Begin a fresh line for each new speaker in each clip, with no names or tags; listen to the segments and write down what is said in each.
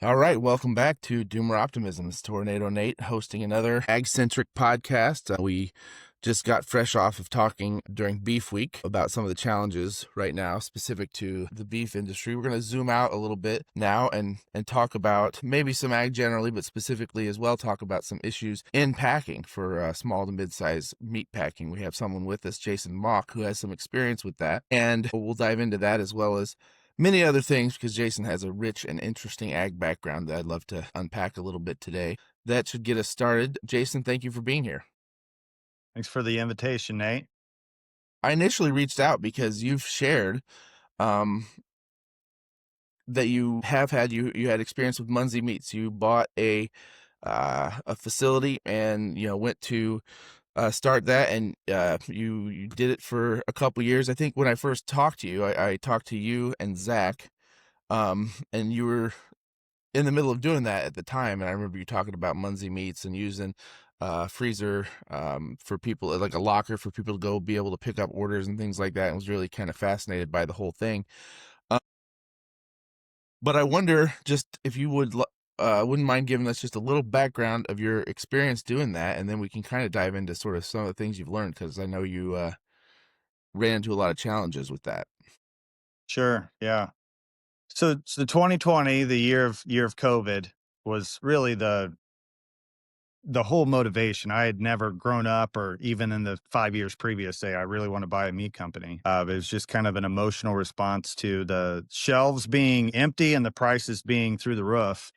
All right, welcome back to Doomer Optimism. It's Tornado Nate hosting another ag-centric podcast. We just got fresh off of talking during Beef Week about some of the challenges right now specific to the beef industry. We're going to zoom out a little bit now and talk about maybe some ag generally, but specifically as well talk about some issues in packing for small to mid-size meat packing. We have someone with us, Jason Mauck, who has some experience with that, and we'll dive into that as well as many other things because Jason has a rich and interesting ag background that I'd love to unpack a little bit today. That should get us started. Jason, thank you for being here.
Thanks for the invitation, Nate.
I initially reached out because you've shared that you have had you had experience with Munsee Meats. You bought a facility and went to start that, and you did it for a couple years. I think when I first talked to you, I talked to you and Zach, and you were in the middle of doing that at the time, and I remember you talking about Munsee Meats and using freezer for people, like a locker for people to go be able to pick up orders and things like that. And was really kind of fascinated by the whole thing. But I wonder just if you wouldn't mind giving us just a little background of your experience doing that, and then we can kind of dive into sort of some of the things you've learned, because I know you ran into a lot of challenges with that.
Sure. Yeah. So 2020, the year of COVID, was really the whole motivation. I had never grown up, or even in the 5 years previous, say I really want to buy a meat company. It was just kind of an emotional response to the shelves being empty and the prices being through the roof.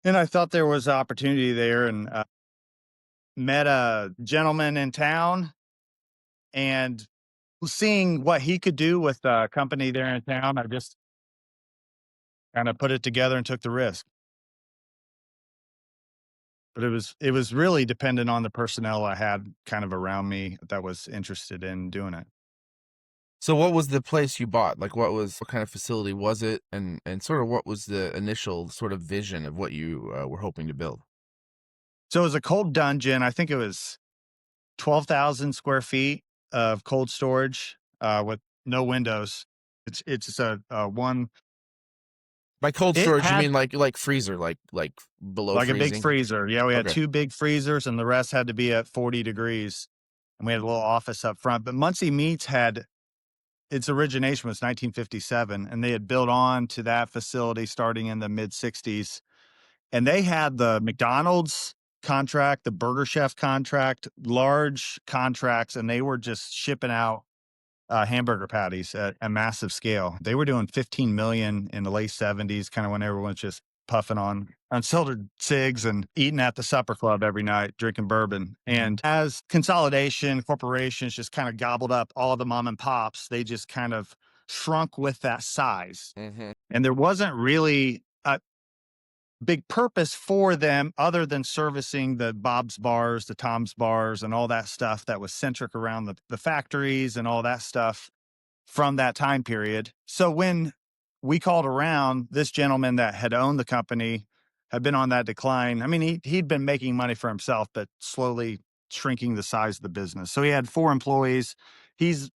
And I thought there was opportunity there, and met a gentleman in town, and seeing what he could do with a company there in town, I just kind of put it together and took the risk. But it was really dependent on the personnel I had kind of around me that was interested in doing it.
So what was the place you bought? Like what kind of facility was it? And sort of what was the initial sort of vision of what you were hoping to build?
So it was a cold dungeon. I think it was 12,000 square feet of cold storage with no windows. It's just a one.
By cold
It
storage, you
had
mean like freezer, like below
like a big
freezing?
freezer. Yeah, we had
Okay.
two big freezers, and the rest had to be at 40 degrees. And we had a little office up front. But Munsee Meats had its origination was 1957, and they had built on to that facility starting in the mid 60s. And they had the McDonald's contract, the Burger Chef contract, large contracts, and they were just shipping out hamburger patties at a massive scale. They were doing 15 million in the late 70s, kind of when everyone's just puffing on unfiltered cigs and eating at the supper club every night, drinking bourbon. And as consolidation, corporations just kind of gobbled up all the mom and pops, they just kind of shrunk with that size.
Mm-hmm.
And there wasn't really a big purpose for them other than servicing the Bob's bars, the Tom's bars, and all that stuff that was centric around the factories and all that stuff from that time period. So when we called around, this gentleman that had owned the company had been on that decline. I mean, he'd been making money for himself, but slowly shrinking the size of the business. So he had 4 employees. He's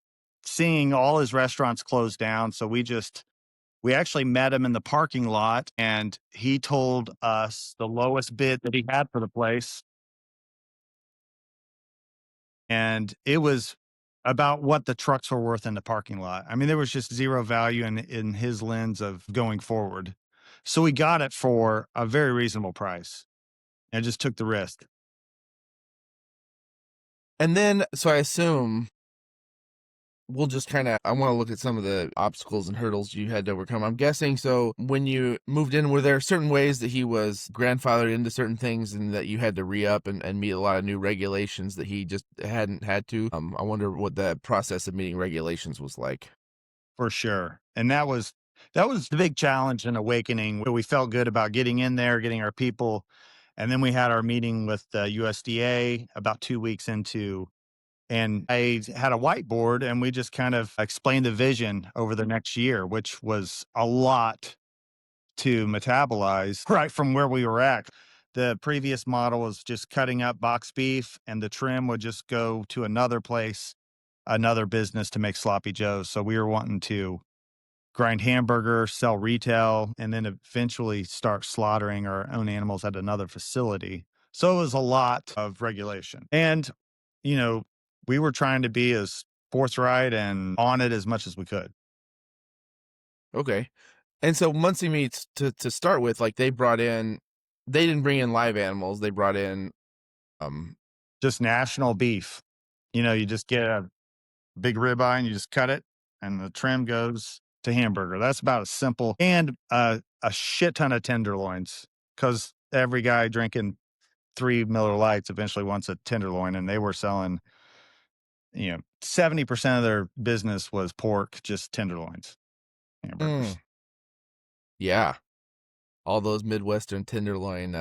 seeing all his restaurants close down. So we actually met him in the parking lot, and he told us the lowest bid that he had for the place. And it was about what the trucks were worth in the parking lot. I mean, there was just zero value in his lens of going forward. So we got it for a very reasonable price and just took the risk.
And then, so I assume we'll just I want to look at some of the obstacles and hurdles you had to overcome. I'm guessing, so when you moved in, were there certain ways that he was grandfathered into certain things and that you had to re-up and meet a lot of new regulations that he just hadn't had to? I wonder what the process of meeting regulations was like.
For sure. And that was the big challenge and awakening where we felt good about getting in there, getting our people. And then we had our meeting with the USDA about 2 weeks into, and I had a whiteboard, and we just kind of explained the vision over the next year, which was a lot to metabolize right from where we were at. The previous model was just cutting up box beef, and the trim would just go to another place, another business to make sloppy joes. So we were wanting to grind hamburger, sell retail, and then eventually start slaughtering our own animals at another facility. So it was a lot of regulation. And, you know, we were trying to be as forthright and on it as much as we could.
Okay. And so Munsee Meats to start with, like they didn't bring in live animals. They brought in um
Just national beef. You just get a big ribeye and you just cut it, and the trim goes to hamburger. That's about as simple. And a shit ton of tenderloins, because every guy drinking 3 Miller Lights eventually wants a tenderloin, and they were selling, 70% of their business was pork, just tenderloins, hamburgers.
mm, yeah, all those Midwestern tenderloin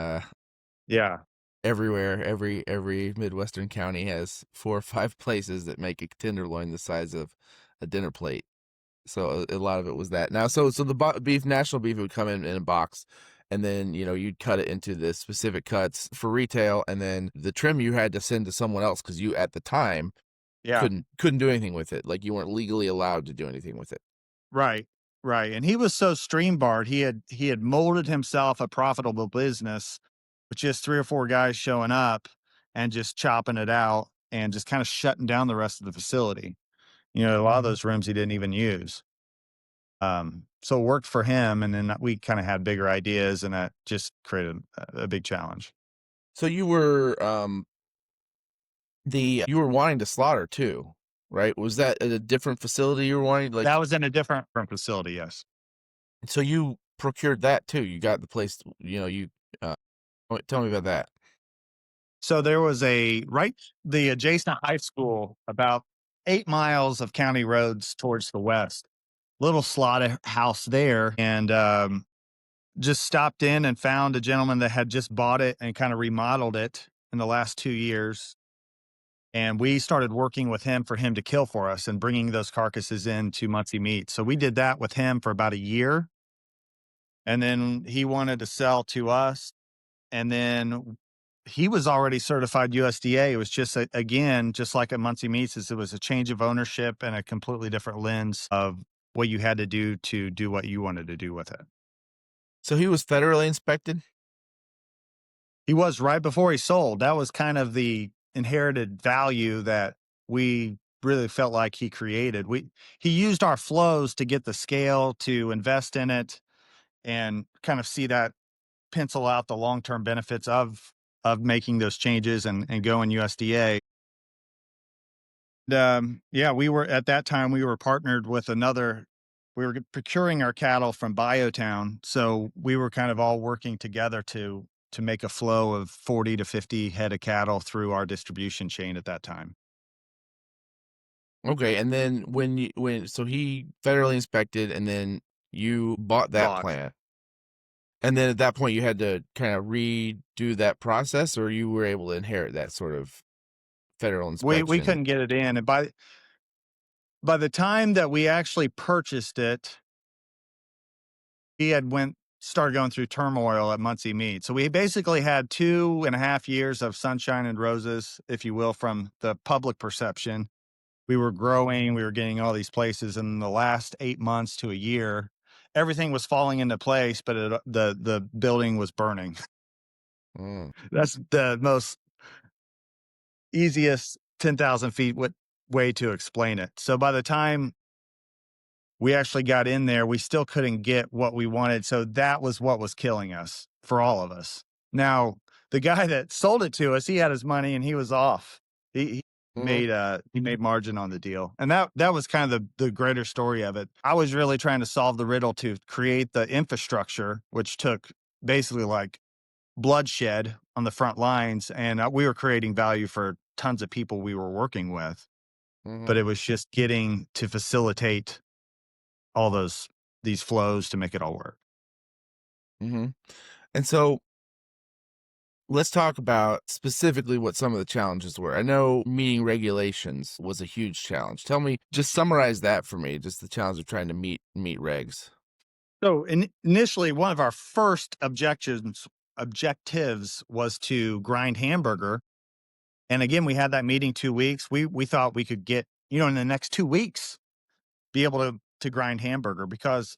Yeah.
everywhere. Every Midwestern county has 4 or 5 places that make a tenderloin the size of a dinner plate. So a lot of it was that. Now, so the beef, national beef, would come in a box, and then you'd cut it into the specific cuts for retail, and then the trim you had to send to someone else because you at the time
Yeah.
couldn't do anything with it. Like you weren't legally allowed to do anything with it.
Right. Right. And he was so stream barred. He had molded himself a profitable business with just 3 or 4 guys showing up and just chopping it out and just kind of shutting down the rest of the facility. A lot of
Mhm.
those rooms he didn't even use. So it worked for him, and then we kind of had bigger ideas, and that just created a big challenge.
So you were wanting to slaughter too, right? Was that at a different facility you were wanting? Like,
That was in a different facility, yes.
so you procured that too. You got the place. You uh, tell me about that.
So there was the adjacent high school, about 8 miles of county roads towards the west. Little slaughterhouse there, and just stopped in and found a gentleman that had just bought it and kind of remodeled it in the last 2 years. And we started working with him for him to kill for us and bringing those carcasses into Munsee Meats. So we did that with him for about a year. And then he wanted to sell to us. And then he was already certified USDA. It was just, again, just like at Munsee Meats, it was a change of ownership and a completely different lens of what you had to do what you wanted to do with it.
So he was federally inspected.
He was right before he sold. That was kind of the inherited value that we really felt like he created. He used our flows to get the scale to invest in it and kind of see that pencil out the long-term benefits of making those changes and going USDA. Yeah, we were at that time we were partnered with another. We were procuring our cattle from Biotown, so we were kind of all working together to make a flow of 40 to 50 head of cattle through our distribution chain at that time.
Okay, and then so he federally inspected, and then you bought that
Bought.
plant, and then at that point you had to kind of redo that process, or you were able to inherit that sort of federal
We
inspection.
couldn't get it in, and by the time that we actually purchased it, he had started going through turmoil at Munsee Meat. So we basically had 2.5 years of sunshine and roses, if you will, from the public perception. We were growing, we were getting all these places. And in the last 8 months to a year, everything was falling into place, but the building was burning.
Mm,
That's the most easiest 10,000 feet way to explain it. So by the time we actually got in there, we still couldn't get what we wanted. So that was what was killing us for all of us. Now, the guy that sold it to us, he had his money and he was off. He
mhm,
he made margin on the deal. And that was kind of the greater story of it. I was really trying to solve the riddle to create the infrastructure, which took basically like bloodshed on the front lines. And we were creating value for tons of people we were working with. But
mhm,
it was just getting to facilitate all these flows to make it all work.
mhm. And so let's talk about specifically what some of the challenges were. I know meeting regulations was a huge challenge. Tell me, just summarize that for me, just the challenge of trying to meet regs.
So initially, one of our first objectives was to grind hamburger. And again, we had that meeting 2 weeks. We thought we could get, in the next 2 weeks, be able to to grind hamburger because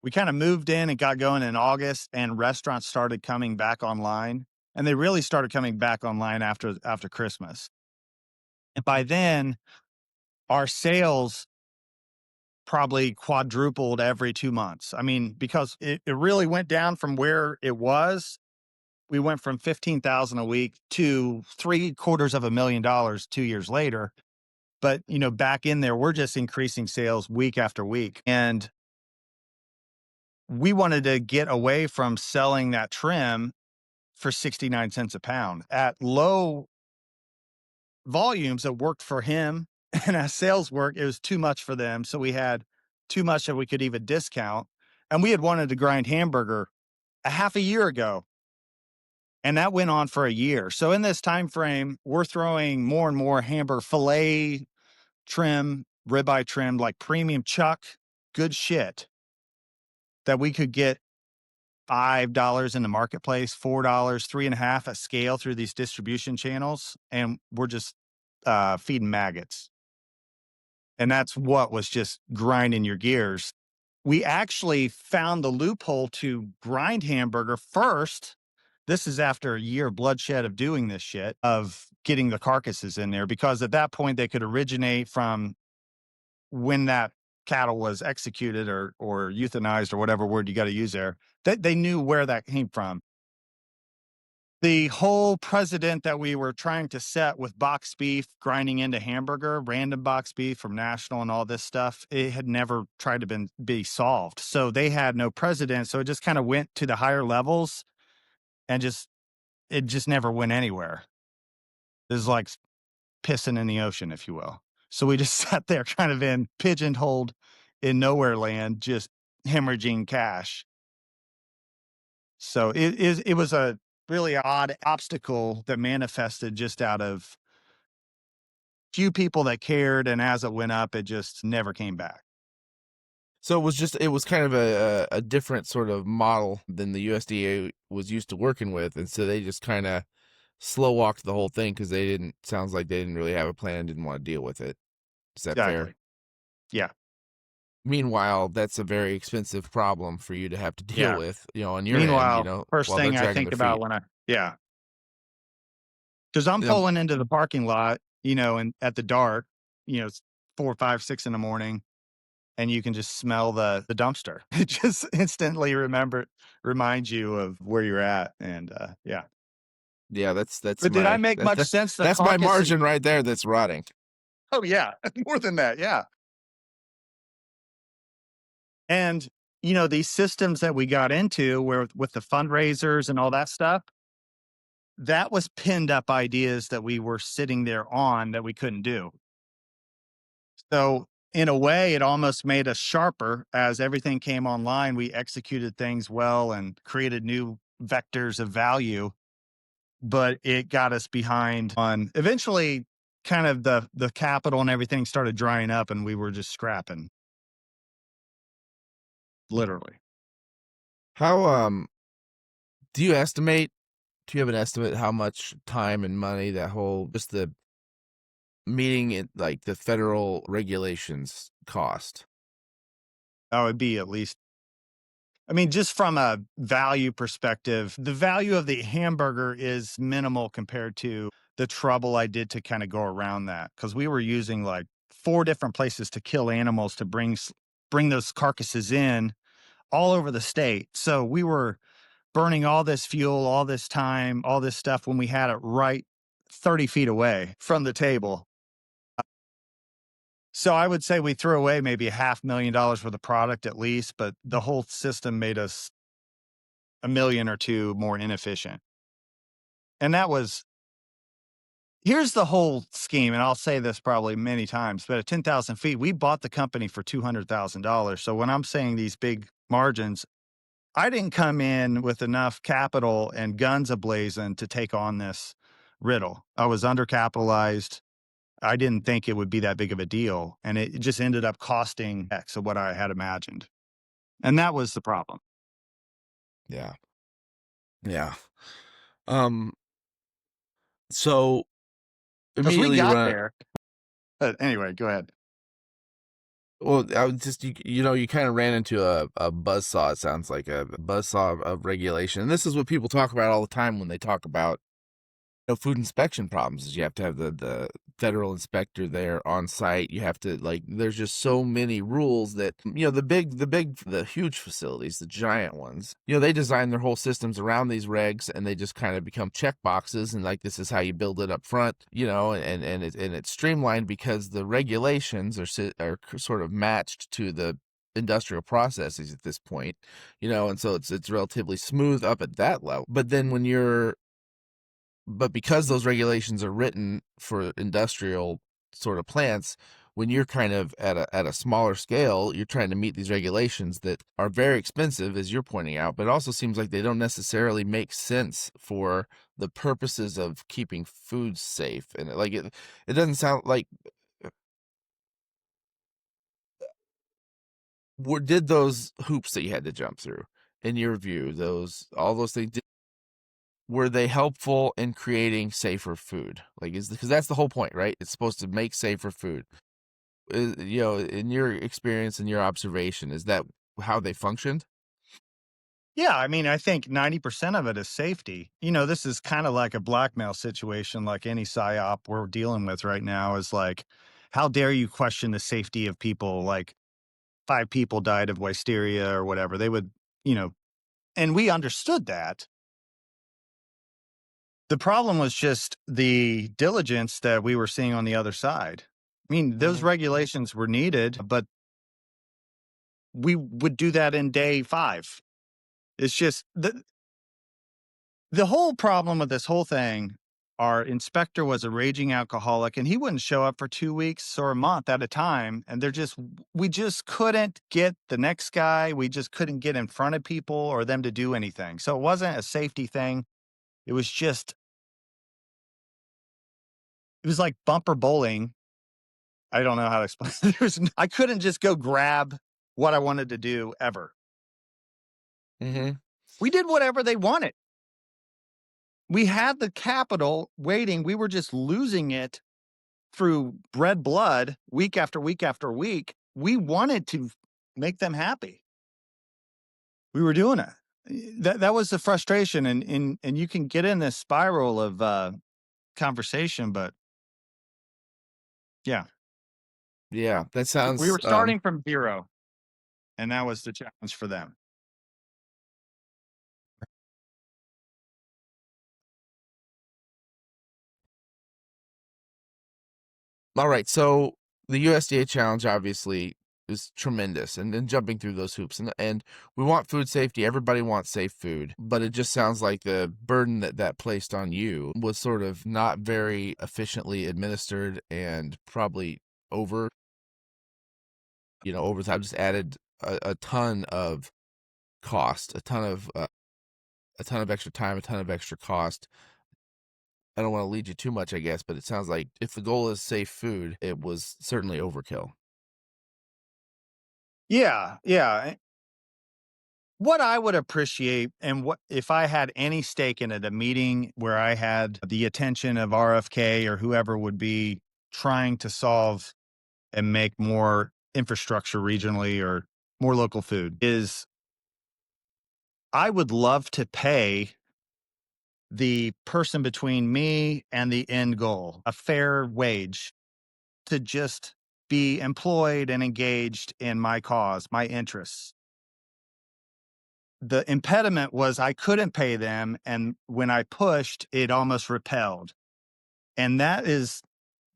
we kind of moved in and got going in August, and restaurants started coming back online, and they really started coming back online after Christmas. And by then, our sales probably quadrupled every 2 months. I mean, because it really went down from where it was. We went from 15,000 a week to $750,000 2 years later. But, back in there, we're just increasing sales week after week. And we wanted to get away from selling that trim for 69 cents a pound. At low volumes, it worked for him. And as sales work, it was too much for them. So we had too much that we could even discount. And we had wanted to grind hamburger a half a year ago. And that went on for a year. So in this time frame, we're throwing more and more hamburger filet trim, ribeye trim, like premium chuck, good shit that we could get $5 in the marketplace, $4, 3.5 at scale through these distribution channels. And we're just feeding maggots. And that's what was just grinding your gears. We actually found the loophole to grind hamburger first. This is after a year of bloodshed of doing this shit, of getting the carcasses in there, because at that point they could originate from when that cattle was executed or euthanized or whatever word you got to use there. They knew where that came from. The whole precedent that we were trying to set with box beef grinding into hamburger, random box beef from National and all this stuff, it had never tried to be solved. So they had no precedent. So it just kind of went to the higher levels and it just never went anywhere. It was like pissing in the ocean, if you will. So we just sat there kind of in pigeonholed in nowhere land, just hemorrhaging cash. So it was a really odd obstacle that manifested just out of few people that cared, and as it went up, it just never came back.
So it was kind of a different sort of model than the USDA was used to working with, and so they just kind of slow walked the whole thing because sounds like they didn't really have a plan, didn't want to deal with it. Is that fair?
Exactly. Yeah.
Meanwhile, that's a very expensive problem for you to have to deal
Yeah.
with, on your end,
Meanwhile, first
while they're
thing I
dragging
think
their
about
feet.
when because I'm
Um,
pulling into the parking lot, and at the dark, it's 4, 5, 6 in the morning, and you can just smell the dumpster. It just instantly reminds you of where you're at, and, yeah.
yeah, that's
But did I
my
make much sense? The
that's my
carcass
margin right there that's rotting.
Oh, yeah, more than that, yeah. And, these systems that we got into where with the fundraisers and all that stuff, that was pinned up ideas that we were sitting there on that we couldn't do. So, in a way, it almost made us sharper as everything came online. We executed things well and created new vectors of value, but it got us behind on eventually kind of the capital and everything started drying up and we were just scrapping, literally.
How do you have an estimate how much time and money that whole just the meeting it like the federal regulations cost?
That would be at least, I mean, just from a value perspective, the value of the hamburger is minimal compared to the trouble I did to kind of go around that. Cause we were using like 4 different places to kill animals to bring those carcasses in all over the state. So we were burning all this fuel, all this time, all this stuff when we had it right 30 feet away from the table. So I would say we threw away maybe $500,000 worth of product at least, but the whole system made us a million or two more inefficient. And that was here's the whole scheme, and I'll say this probably many times, but at 10,000 feet, we bought the company for $200,000. So when I'm saying these big margins, I didn't come in with enough capital and guns ablazing to take on this riddle. I was undercapitalized. I didn't think it would be that big of a deal. And it just ended up costing X of what I had imagined. And that was the problem.
Yeah. Yeah. Um, so
Because we
immediately
got
run
there. But anyway, go ahead.
Well, I was just you kind of ran into a buzzsaw. It sounds like a buzzsaw of regulation, and this is what people talk about all the time when they talk about food inspection problems. Is you have to have the federal inspector there on site. You have to there's just so many rules that the huge facilities, the giant ones, they design their whole systems around these regs, and they just kind of become check boxes, and this is how you build it up front, and it's streamlined because the regulations are sort of matched to the industrial processes at this point, and so it's relatively smooth up at that level. But because those regulations are written for industrial sort of plants, when you're kind of at a smaller scale, you're trying to meet these regulations that are very expensive, as you're pointing out, but it also seems like they don't necessarily make sense for the purposes of keeping food safe. And it doesn't sound like did those hoops that you had to jump through, in your view, all those things, were they helpful in creating safer food? Because that's the whole point, right? It's supposed to make safer food. In your experience and your observation, is that how they functioned?
Yeah, I mean, I think 90% of it is safety. This is kind of like a blackmail situation, like any psyop we're dealing with right now is like, how dare you question the safety of people? Like 5 people died of wisteria or whatever. They would, you know, and we understood that. The problem was just the diligence that we were seeing on the other side. I mean, those
Mhm.
regulations were needed, but we would do that in day 5. It's just the whole problem with this whole thing, our inspector was a raging alcoholic and he wouldn't show up for 2 weeks or a month at a time. And we just couldn't get the next guy. We just couldn't get in front of people or them to do anything. So it wasn't a safety thing. It was just, it was like bumper bowling. I don't know how to explain it. I couldn't just go grab what I wanted to do ever.
Mhm.
We did whatever they wanted. We had the capital waiting. We were just losing it through red blood week after week after week. We wanted to make them happy. We were doing it. That was the frustration, and you can get in this spiral of conversation, but yeah,
Yeah, that
we
sounds
were starting from zero, and that was the challenge for them.
all right. So the USDA challenge obviously is tremendous, and then jumping through those hoops, and we want food safety. Everybody wants safe food, but it just sounds like the burden that placed on you was sort of not very efficiently administered, and probably over over time just added a ton of cost, a ton of extra time, a ton of extra cost. I don't want to lead you too much, I guess, but it sounds like if the goal is safe food, it was certainly overkill.
Yeah, yeah. What I would appreciate, and what if I had any stake in it, a meeting where I had the attention of RFK or whoever would be trying to solve and make more infrastructure regionally or more local food, is I would love to pay the person between me and the end goal a fair wage to just be employed and engaged in my cause, my interests. The impediment was I couldn't pay them, and when I pushed, it almost repelled. And that is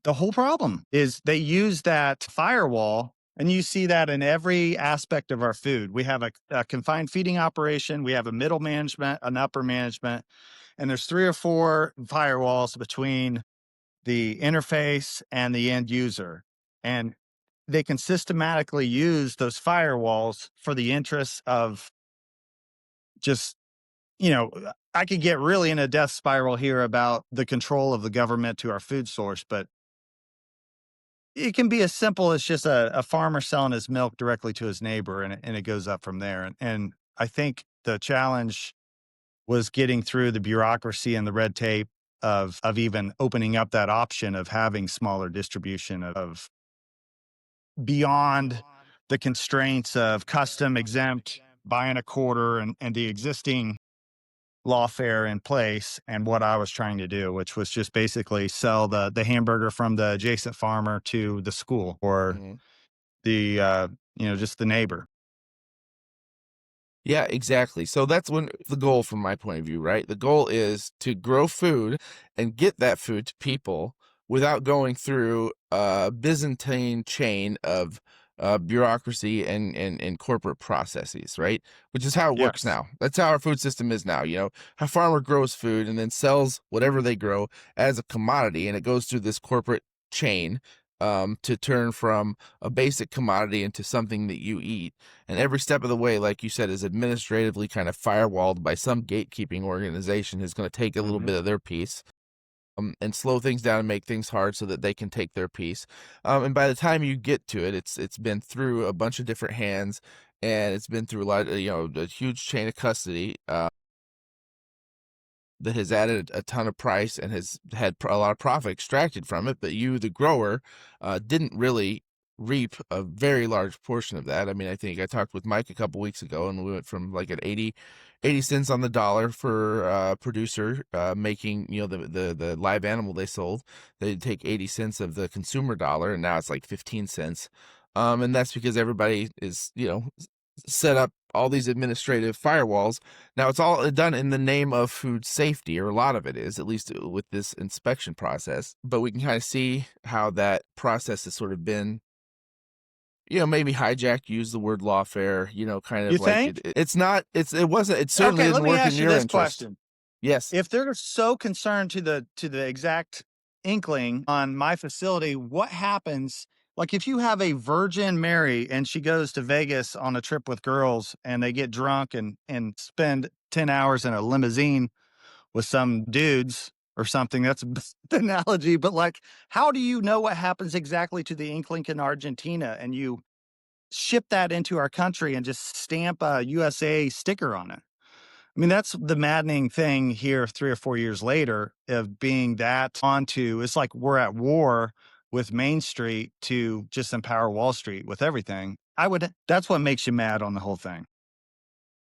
the whole problem, is they use that firewall, and you see that in every aspect of our food. We have a confined feeding operation, we have a middle management, an upper management, and there's 3 or 4 firewalls between the interface and the end user. And they can systematically use those firewalls for the interests of just, I could get really in a death spiral here about the control of the government to our food source, but it can be as simple as just a farmer selling his milk directly to his neighbor, and it goes up from there. And I think the challenge was getting through the bureaucracy and the red tape of even opening up that option of having smaller distribution of beyond. the constraints of custom exempt, buying a quarter, and the existing lawfare in place, and what I was trying to do, which was just basically sell the hamburger from the adjacent farmer to the school or
Mhm.
the just the neighbor.
Yeah, exactly. So that's when the goal from my point of view, right? The goal is to grow food and get that food to people without going through a Byzantine chain of bureaucracy and corporate processes, right? Which is how it works
Yes.
now. That's how our food system is now. A farmer grows food and then sells whatever they grow as a commodity, and it goes through this corporate chain to turn from a basic commodity into something that you eat. And every step of the way, like you said, is administratively kind of firewalled by some gatekeeping organization who's going to take a little
Hmm.
bit of their piece, and slow things down and make things hard so that they can take their piece. And by the time you get to it, it's been through a bunch of different hands, and it's been through a lot, a huge chain of custody. That has added a ton of price and has had a lot of profit extracted from it, but you, the grower, didn't really reap a very large portion of that. I mean, I think I talked with Mike a couple weeks ago, and we went from like at 80 cents on the dollar for producer making, the live animal they sold. They'd take 80 cents of the consumer dollar, and now it's like 15 cents. And that's because everybody is, set up all these administrative firewalls. Now, it's all done in the name of food safety, or a lot of it is, at least with this inspection process. But we can kind of see how that process has sort of been, maybe hijacked, use the word lawfare, kind
You
of like
think?
it certainly
Okay, let
didn't
me
work in
ask you
your
this
interest.
question.
Yes.
If they're so concerned to the exact inkling on my facility, what happens? Like if you have a Virgin Mary and she goes to Vegas on a trip with girls and they get drunk and spend 10 hours in a limousine with some dudes or something. That's the analogy, but like how do you know what happens exactly to the inkling in Argentina and you ship that into our country and just stamp a USA sticker on it? I mean, that's the maddening thing here 3 or 4 years later of being that onto it's like we're at war with Main Street to just empower Wall Street with everything. That's what makes you mad on the whole thing.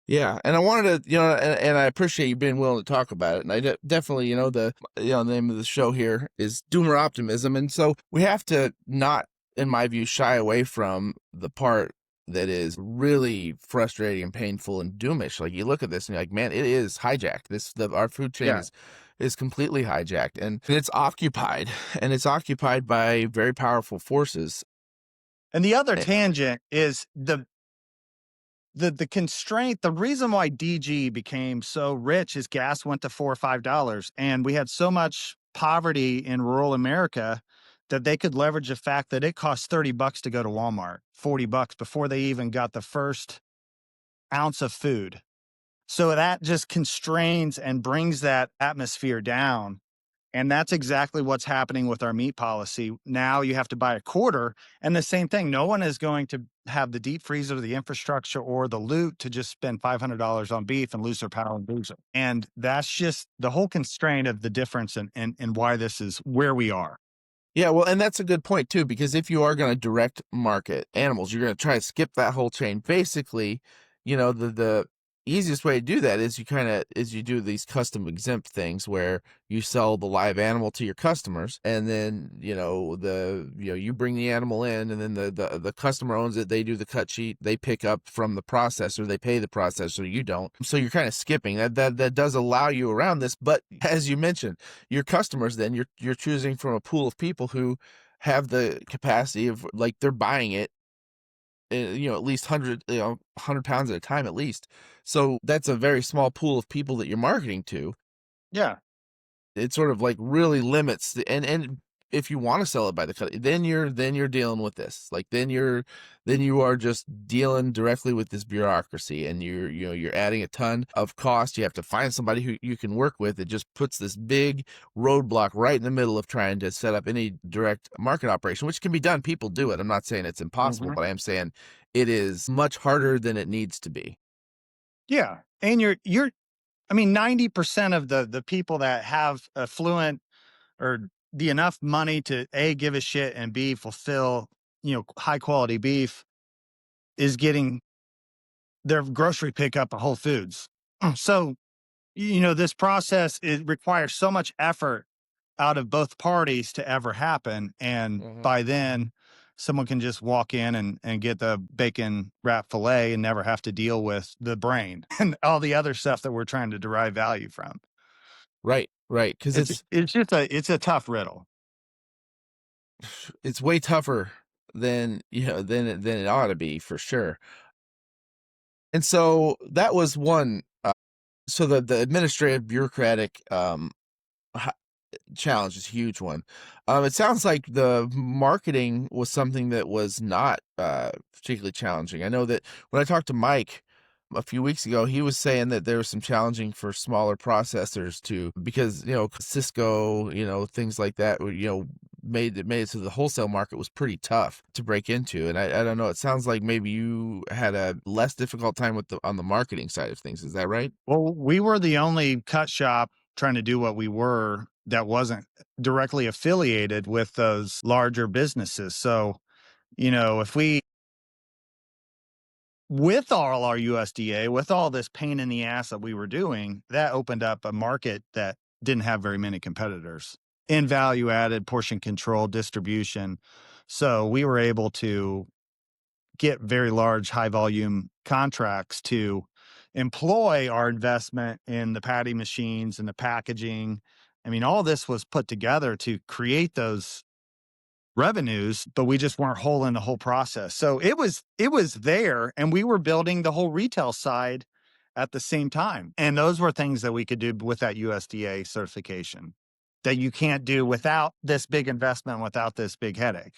Yeah, and I wanted to, and I appreciate you being willing to talk about it. And I definitely, the name of the show here is Doomer Optimism, and so we have to not, in my view, shy away from the part that is really frustrating and painful and doomish. Like you look at this and you're like, man, it is hijacked. Our food chain
Yeah.
is completely hijacked, and it's occupied, and it's occupied by very powerful forces.
And the other
Eh,
tangent is the constraint, the reason why DG became so rich is gas went to $4 or $5, and we had so much poverty in rural America that they could leverage the fact that it cost $30 to go to Walmart, $40 before they even got the first ounce of food. So that just constrains and brings that atmosphere down. And that's exactly what's happening with our meat policy. Now you have to buy a quarter. And the same thing, no one is going to have the deep freezer, the infrastructure, or the loot to just spend $500 on beef and lose their power and lose it. And that's just the whole constraint of the difference and why this is where we are.
Yeah, well, and that's a good point too, because if you are going to direct market animals, you're going to try to skip that whole chain. Basically, the easiest way to do that is you do these custom exempt things where you sell the live animal to your customers, and then you bring the animal in, and then the customer owns it. They do the cut sheet, they pick up from the processor, they pay the processor, you don't. So you're kind of skipping that does allow you around this, but as you mentioned, your customers, then you're choosing from a pool of people who have the capacity of, like, they're buying it, at least 100 pounds at a time at least. So that's a very small pool of people that you're marketing to.
Yeah.
It sort of like really limits and if you want to sell it by the cut, then you're dealing with this. Like then you are just dealing directly with this bureaucracy, and you're adding a ton of cost. You have to find somebody who you can work with. It just puts this big roadblock right in the middle of trying to set up any direct market operation, which can be done. People do it. I'm not saying it's impossible,
Mhm.
but I am saying it is much harder than it needs to be.
Yeah. And I mean, 90% of the people that have affluent or the enough money to A, give a shit and B, fulfill, high quality beef is getting their grocery pickup at Whole Foods. So, this process, it requires so much effort out of both parties to ever happen. And
Hmm.
by then, someone can just walk in and get the bacon wrap filet and never have to deal with the brain and all the other stuff that we're trying to derive value from.
Right, right, because
It's a tough riddle.
it's way tougher than than it ought to be for sure. And so that was one. So the administrative bureaucratic challenge is a huge one. It sounds like the marketing was something that was not particularly challenging. I know that when I talked to Mike a few weeks ago, he was saying that there was some challenging for smaller processors too, because Cisco, things like that, made it so the wholesale market was pretty tough to break into. And I don't know. It sounds like maybe you had a less difficult time on the marketing side of things. Is that right?
Well, we were the only cut shop trying to do what we were that wasn't directly affiliated with those larger businesses. So, if we, with all our USDA, with all this pain in the ass that we were doing, that opened up a market that didn't have very many competitors in value added, portion control, distribution. So we were able to get very large, high volume contracts to employ our investment in the patty machines and the packaging. I mean, all this was put together to create those revenues, but we just weren't whole in the whole process. So it was there, and we were building the whole retail side at the same time. And those were things that we could do with that USDA certification that you can't do without this big investment, without this big headache.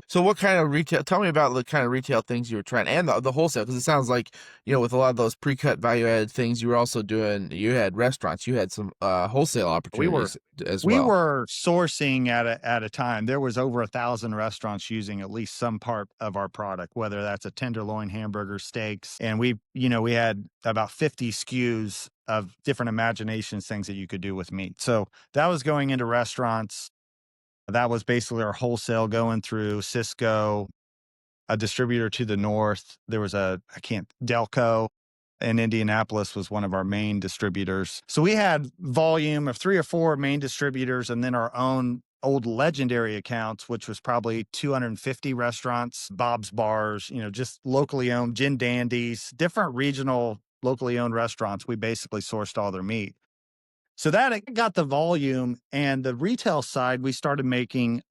So what kind of retail? Tell me about the kind of retail things you were trying, and the wholesale, because it sounds like with a lot of those pre-cut value-added things, you were also doing. You had restaurants, you had some wholesale
We were
opportunities as
we
well.
were sourcing at a time. There was over 1,000 restaurants using at least some part of our product, whether that's a tenderloin, hamburger, steaks, and we had about 50 SKUs of different imaginations, things that you could do with meat. So that was going into restaurants. That was basically our wholesale going through Cisco, a distributor to the north. There was I can't, Delco in Indianapolis was one of our main distributors. So we had volume of 3 or 4 main distributors and then our own old legendary accounts, which was probably 250 restaurants, Bob's Bars, just locally owned Gin Dandies, different regional locally owned restaurants. We basically sourced all their meat. So that it got the volume, and the retail side, we started making,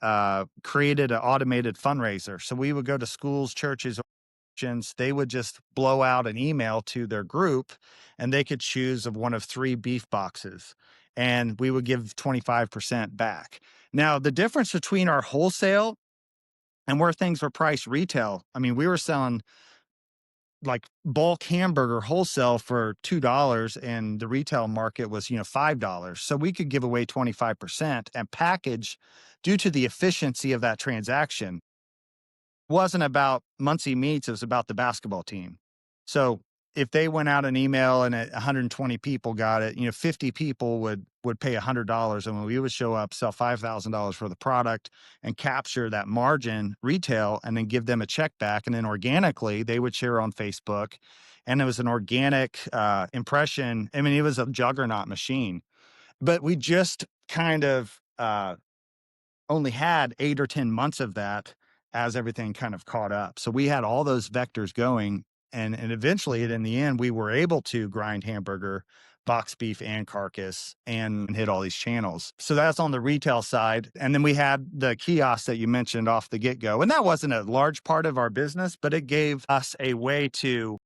created an automated fundraiser. So we would go to schools, churches, organizations, they would just blow out an email to their group and they could choose of one of 3 beef boxes and we would give 25% back. Now, the difference between our wholesale and where things were priced retail, I mean, we were selling like bulk hamburger wholesale for $2 and the retail market was, $5. So we could give away 25% and package due to the efficiency of that transaction wasn't about Munsee Meats, it was about the basketball team. So if they went out an email and 120 people got it, 50 people would pay $100, and when we would show up, sell $5,000 for the product and capture that margin retail, and then give them a check back, and then organically they would share on Facebook, and it was an organic impression. I mean, it was a juggernaut machine, but we just kind of only had 8 or 10 months of that as everything kind of caught up. So we had all those vectors going. And eventually, in the end, we were able to grind hamburger, box beef, and carcass and hit all these channels. So that's on the retail side. And then we had the kiosk that you mentioned off the get go. And that wasn't a large part of our business, but it gave us a way to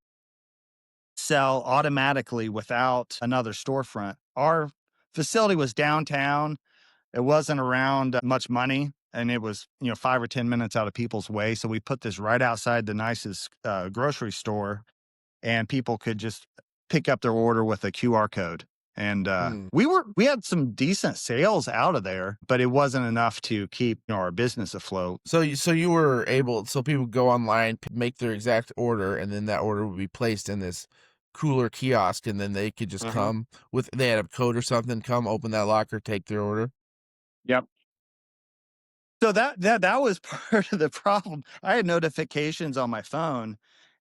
sell automatically without another storefront. Our facility was downtown, it wasn't around much money, and it was, 5 or 10 minutes out of people's way. So we put this right outside the nicest grocery store, and people could just pick up their order with a QR code. And
Hmm.
we had some decent sales out of there, but it wasn't enough to keep our business afloat.
So you were able, so people go online, make their exact order, and then that order would be placed in this cooler kiosk, and then they could just
Uh-huh.
come with, they had a code or something, come open that locker, take their order.
Yep. So that was part of the problem. I had notifications on my phone,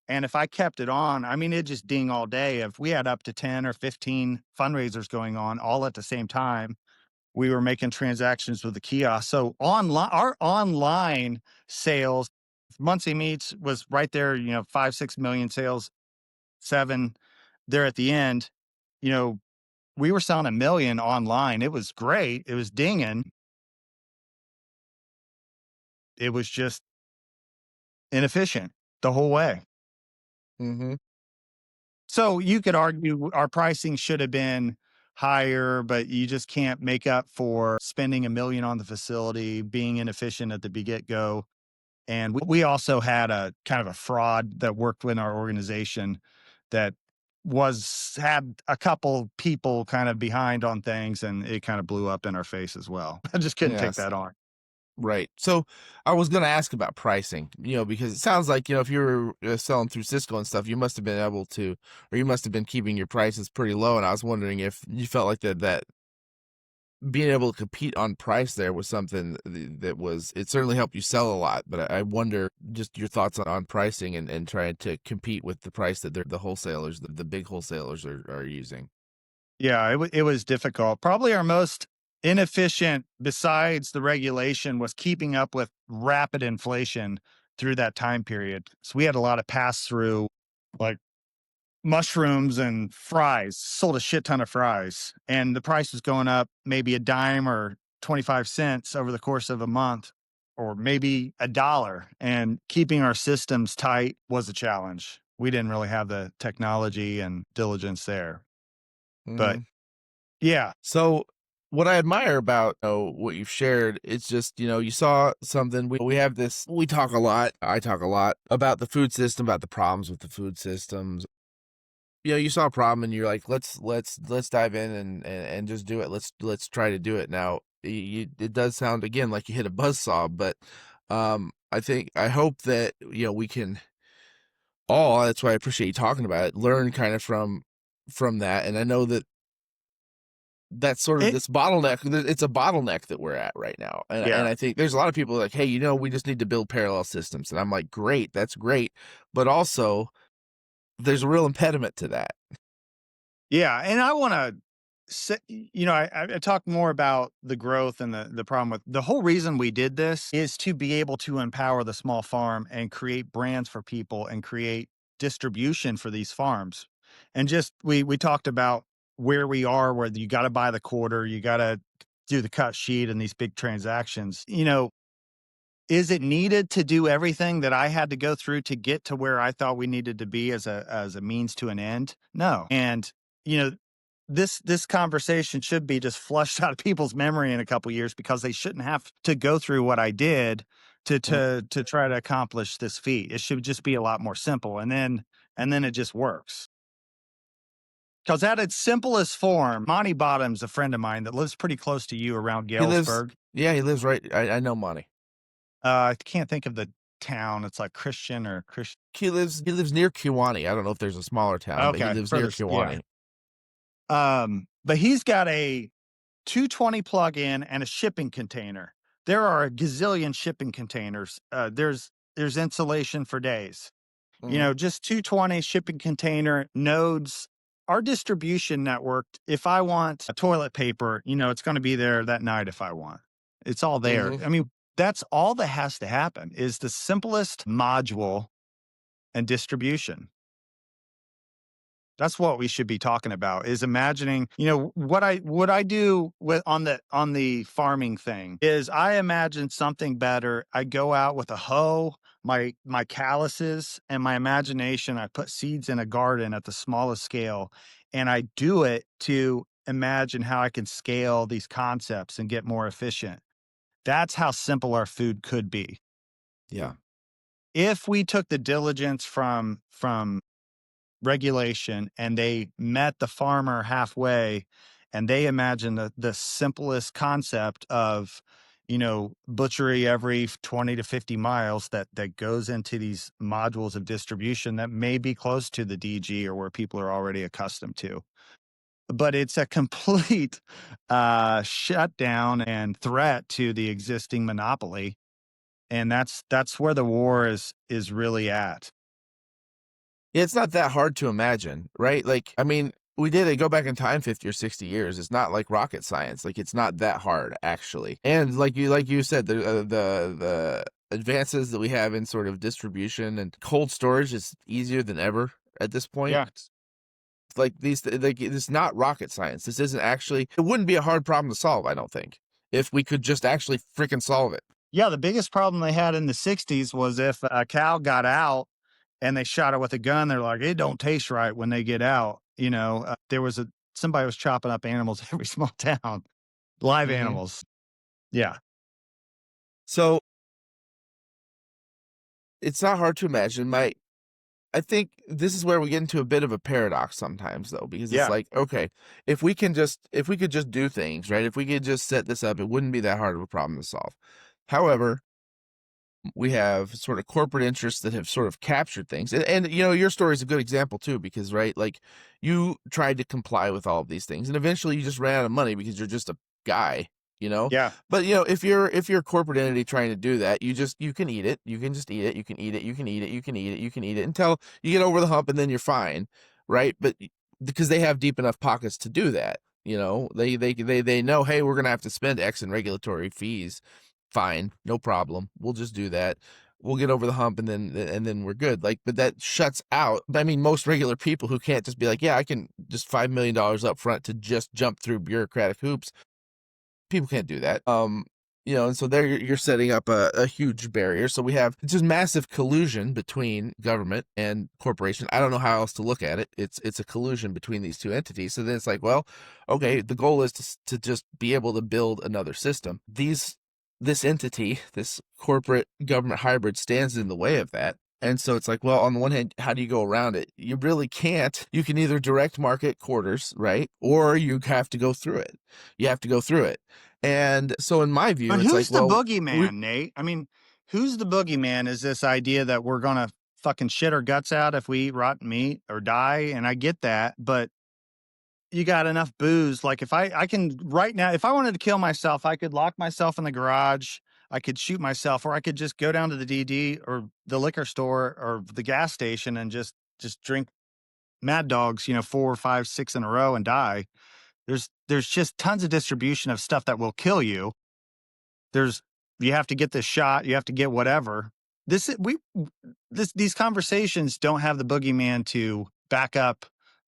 and if I kept it on, I mean, it'd just ding all day. If we had up to 10 or 15 fundraisers going on all at the same time, we were making transactions with the kiosk. So online, our online sales, Munsee Meats was right there, 5, 6 million sales, seven there at the end. You know, we were selling 1 million online. It was great. It was dinging. It was just inefficient the whole way.
Mhm.
So you could argue our pricing should have been higher, but you just can't make up for spending 1 million on the facility, being inefficient at the get go. And we also had a kind of a fraud that worked in our organization that had a couple people kind of behind on things, and it kind of blew up in our face as well. I just couldn't take
Yes.
that on.
Right. So I was going to ask about pricing, because it sounds like, if you were selling through Cisco and stuff, you must have been able to, or you must have been keeping your prices pretty low. And I was wondering if you felt like that being able to compete on price there was something that was, it certainly helped you sell a lot. But I wonder just your thoughts on pricing and trying to compete with the price that the wholesalers, the big wholesalers are using.
Yeah, it was difficult. Probably our most inefficient, besides the regulation, was keeping up with rapid inflation through that time period. So we had a lot of pass through, like mushrooms and fries, sold a shit ton of fries, and the price was going up maybe a dime or 25 cents over the course of a month, or maybe $1. And keeping our systems tight was a challenge. We didn't really have the technology and diligence there. But
Hmm.
yeah,
So what I admire about what you've shared, it's just, you saw something. We have this, we talk a lot. I talk a lot about the food system, about the problems with the food systems. You saw a problem and you're like, let's dive in and just do it. Let's try to do it. Now, it does sound again like you hit a buzzsaw, but I hope that we can all. That's why I appreciate you talking about it. Learn kind of from that, and I know that that's sort of
it
this bottleneck. It's a bottleneck that we're at right now, and
yeah.
I think there's a lot of people like, hey, we just need to build parallel systems, and I'm like, great, that's great, but also there's a real impediment to that.
Yeah, and I wanna say, I talk more about the growth and the problem with the whole reason we did this is to be able to empower the small farm and create brands for people and create distribution for these farms. And just we talked about where we are, where you gotta buy the quarter, you gotta do the cut sheet and these big transactions. Is it needed to do everything that I had to go through to get to where I thought we needed to be as a means to an end? No. And, you know, this conversation should be just flushed out of people's memory in a couple years, because they shouldn't have to go through what I did to
Mm.
to try to accomplish this feat. It should just be a lot more simple, and then it just works. Because at its simplest form, Monty Bottom's a friend of mine that lives pretty close to you around
He lives,
Galesburg.
yeah, he lives right. I know Monty.
I can't think of the town. It's like Christian or Christian.
He lives near Kiwani. I don't know if there's a smaller town, but he
Okay,
lives near
further, yeah.
Kiwani.
But he's got a 220 plug-in and a shipping container. There are a gazillion shipping containers. There's insulation for days.
Hmm.
Just 220 shipping container nodes. Our distribution network, if I want a toilet paper, it's going to be there that night if I want. It's all there.
Hmm.
I mean, that's all that has to happen is the simplest module and distribution. That's what we should be talking about, is imagining, what I do with on the farming thing is I imagine something better. I go out with a hoe, my calluses and my imagination. I put seeds in a garden at the smallest scale, and I do it to imagine how I can scale these concepts and get more efficient. That's how simple our food could be.
Yeah.
If we took the diligence from regulation and they met the farmer halfway, and they imagined the simplest concept of butchery every 20 to 50 miles that goes into these modules of distribution that may be close to the DG or where people are already accustomed to, but it's a complete shutdown and threat to the existing monopoly. And that's where the war is really at.
It's not that hard to imagine, right? Like, I mean, we did it, go back in time 50 or 60 years. It's not like rocket science. Like, it's not that hard, actually. And like you said, the advances that we have in sort of distribution and cold storage is easier than ever at this point.
Yeah.
Like it's not rocket science. This isn't actually, it wouldn't be a hard problem to solve, I don't think, if we could just actually freaking solve it.
Yeah, the biggest problem they had in the 60s was if a cow got out and they shot it with a gun, they're like, "It don't taste right when they get out." There was somebody was chopping up animals every small town, live
Mm-hmm.
animals. Yeah.
So it's not hard to imagine. I think this is where we get into a bit of a paradox sometimes, though, because it's
Yeah.
like, okay, if we could just do things, right? If we could just set this up, it wouldn't be that hard of a problem to solve. However, we have sort of corporate interests that have sort of captured things. And your story is a good example too, because, right, like you tried to comply with all of these things and eventually you just ran out of money because you're just a guy, you know?
Yeah.
But if you're a corporate entity trying to do that, you can eat it. You can just eat it. You can eat it. You can eat it. You can eat it. You can eat it until you get over the hump and then you're fine. Right. But because they have deep enough pockets to do that, they know, hey, we're going to have to spend X in regulatory fees. Fine, no problem. We'll just do that. We'll get over the hump and then we're good. Like, but that shuts out, I mean, most regular people who can't just be like, yeah, I can just $5 million up front to just jump through bureaucratic hoops. People can't do that. And so there you're setting up a huge barrier. So we have just massive collusion between government and corporation. I don't know how else to look at it. It's a collusion between these two entities. So then it's like, well, okay, the goal is to just be able to build another system. This entity, this corporate government hybrid, stands in the way of that. And so it's like, well, on the one hand, how do you go around it? You really can't. You can either direct market quarters, right? Or you have to go through it. You have to go through it. And so in my view,
But
it's like,
who's the
well,
boogeyman, Nate? I mean, who's the boogeyman is this idea that we're gonna fucking shit our guts out if we eat rotten meat or die, and I get that, but you got enough booze. Like if I can right now, if I wanted to kill myself, I could lock myself in the garage. I could shoot myself, or I could just go down to the DD or the liquor store or the gas station and just drink Mad Dogs, 4, 5, 6 in a row and die. There's just tons of distribution of stuff that will kill you. You have to get this shot, you have to get whatever. These conversations don't have the boogeyman to back up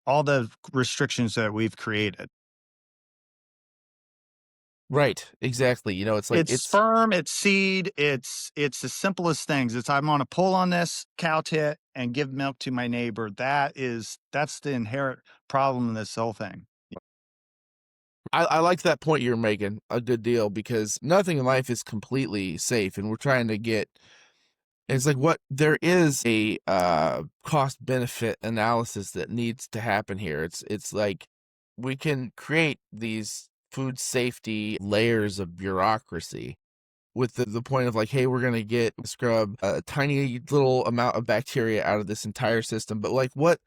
all the restrictions that we've created.
right, exactly. It's like
It's sperm, it's seed, it's the simplest things. It's I'm gonna pull on this cow tit and give milk to my neighbor. That's the inherent problem in this whole thing.
I like that point you're making a good deal, because nothing in life is completely safe, and we're trying to get. It's like what there is a cost benefit analysis that needs to happen here. It's like we can create these food safety layers of bureaucracy with the point of like, hey, we're gonna get scrub a tiny little amount of bacteria out of this entire system, but like what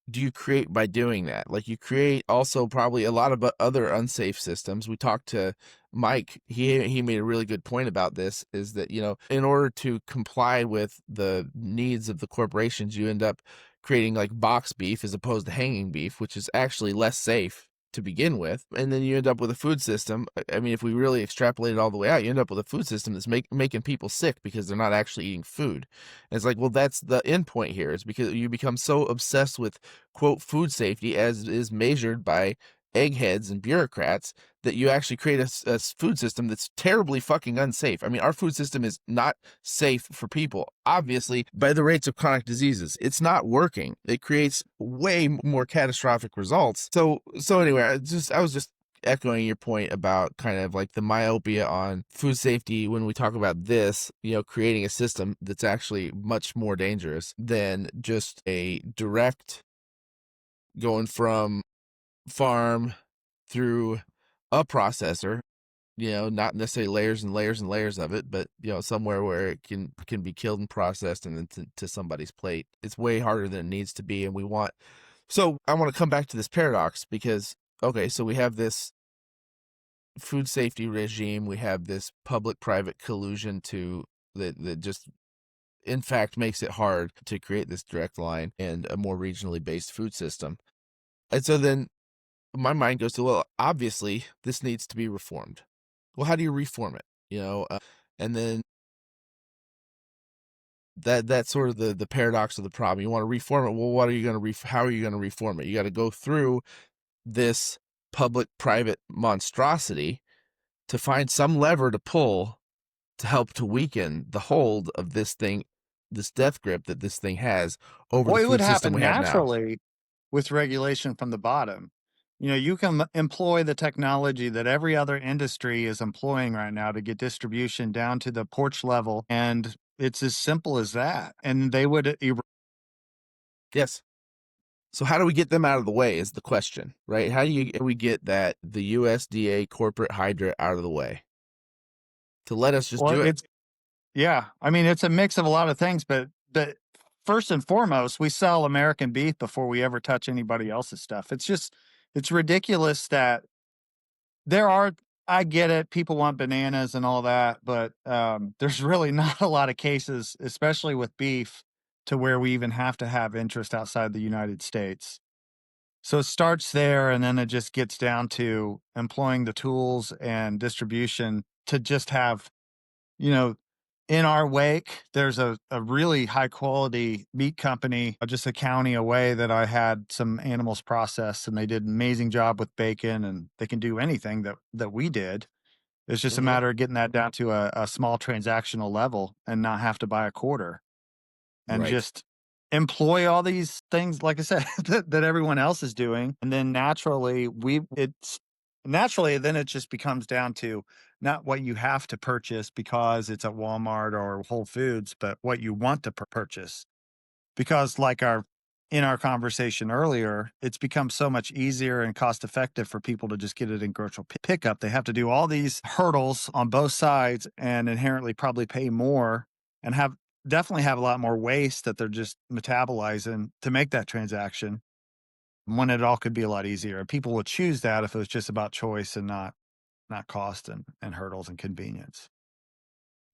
do you create by doing that? Like you create also probably a lot of other unsafe systems. We talked to Mike. He made a really good point about this, is that, in order to comply with the needs of the corporations, you end up creating like box beef as opposed to hanging beef, which is actually less safe to begin with. And then you end up with a food system. I mean, if we really extrapolate it all the way out, you end up with a food system that's making people sick because they're not actually eating food. And it's like, well, that's the end point here, is because you become so obsessed with, quote, food safety as is measured by eggheads and bureaucrats, that you actually create a food system that's terribly fucking unsafe. I mean, our food system is not safe for people, obviously, by the rates of chronic diseases. It's not working. It creates way more catastrophic results. So anyway, I was just echoing your point about kind of like the myopia on food safety when we talk about this, creating a system that's actually much more dangerous than just a direct going from farm through a processor, not necessarily layers and layers and layers of it, but somewhere where it can be killed and processed and then to somebody's plate. It's way harder than it needs to be. And so I want to come back to this paradox, because okay, so we have this food safety regime, we have this public private collusion to that just in fact makes it hard to create this direct line and a more regionally based food system. And so then my mind goes to, well, obviously this needs to be reformed. Well, how do you reform it? And then that's sort of the paradox of the problem. You want to reform it. Well, what are you going to how are you going to reform it? You got to go through this public private monstrosity to find some lever to pull to help to weaken the hold of this thing, this death grip that this thing has over the
Well, it would
food system
happen
we have now.
naturally with regulation from the bottom. You can employ the technology that every other industry is employing right now to get distribution down to the porch level. And it's as simple as that. And they would,
Yes. So how do we get them out of the way is the question, right? How do we get the USDA corporate hydra out of the way to let us just
well,
do it?
yeah. I mean, it's a mix of a lot of things, but first and foremost, we sell American beef before we ever touch anybody else's stuff. It's ridiculous that there are I get it, people want bananas and all that, but, there's really not a lot of cases, especially with beef, to where we even have to have interest outside the United States. So it starts there, and then it just gets down to employing the tools and distribution to just have, you know, in our wake, there's a really high quality meat company, just a county away that I had some animals processed and they did an amazing job with bacon and they can do anything that we did. It's just a
Hmm.
matter of getting that down to a small transactional level and not have to buy a quarter and
Right.
just employ all these things, like I said, that everyone else is doing. And then naturally, then it just becomes down to not what you have to purchase because it's at Walmart or Whole Foods, but what you want to purchase. Because in our conversation earlier, it's become so much easier and cost effective for people to just get it in grocery pickup. They have to do all these hurdles on both sides and inherently probably pay more and definitely have a lot more waste that they're just metabolizing to make that transaction when it all could be a lot easier. And people would choose that if it was just about choice and not cost and hurdles and convenience.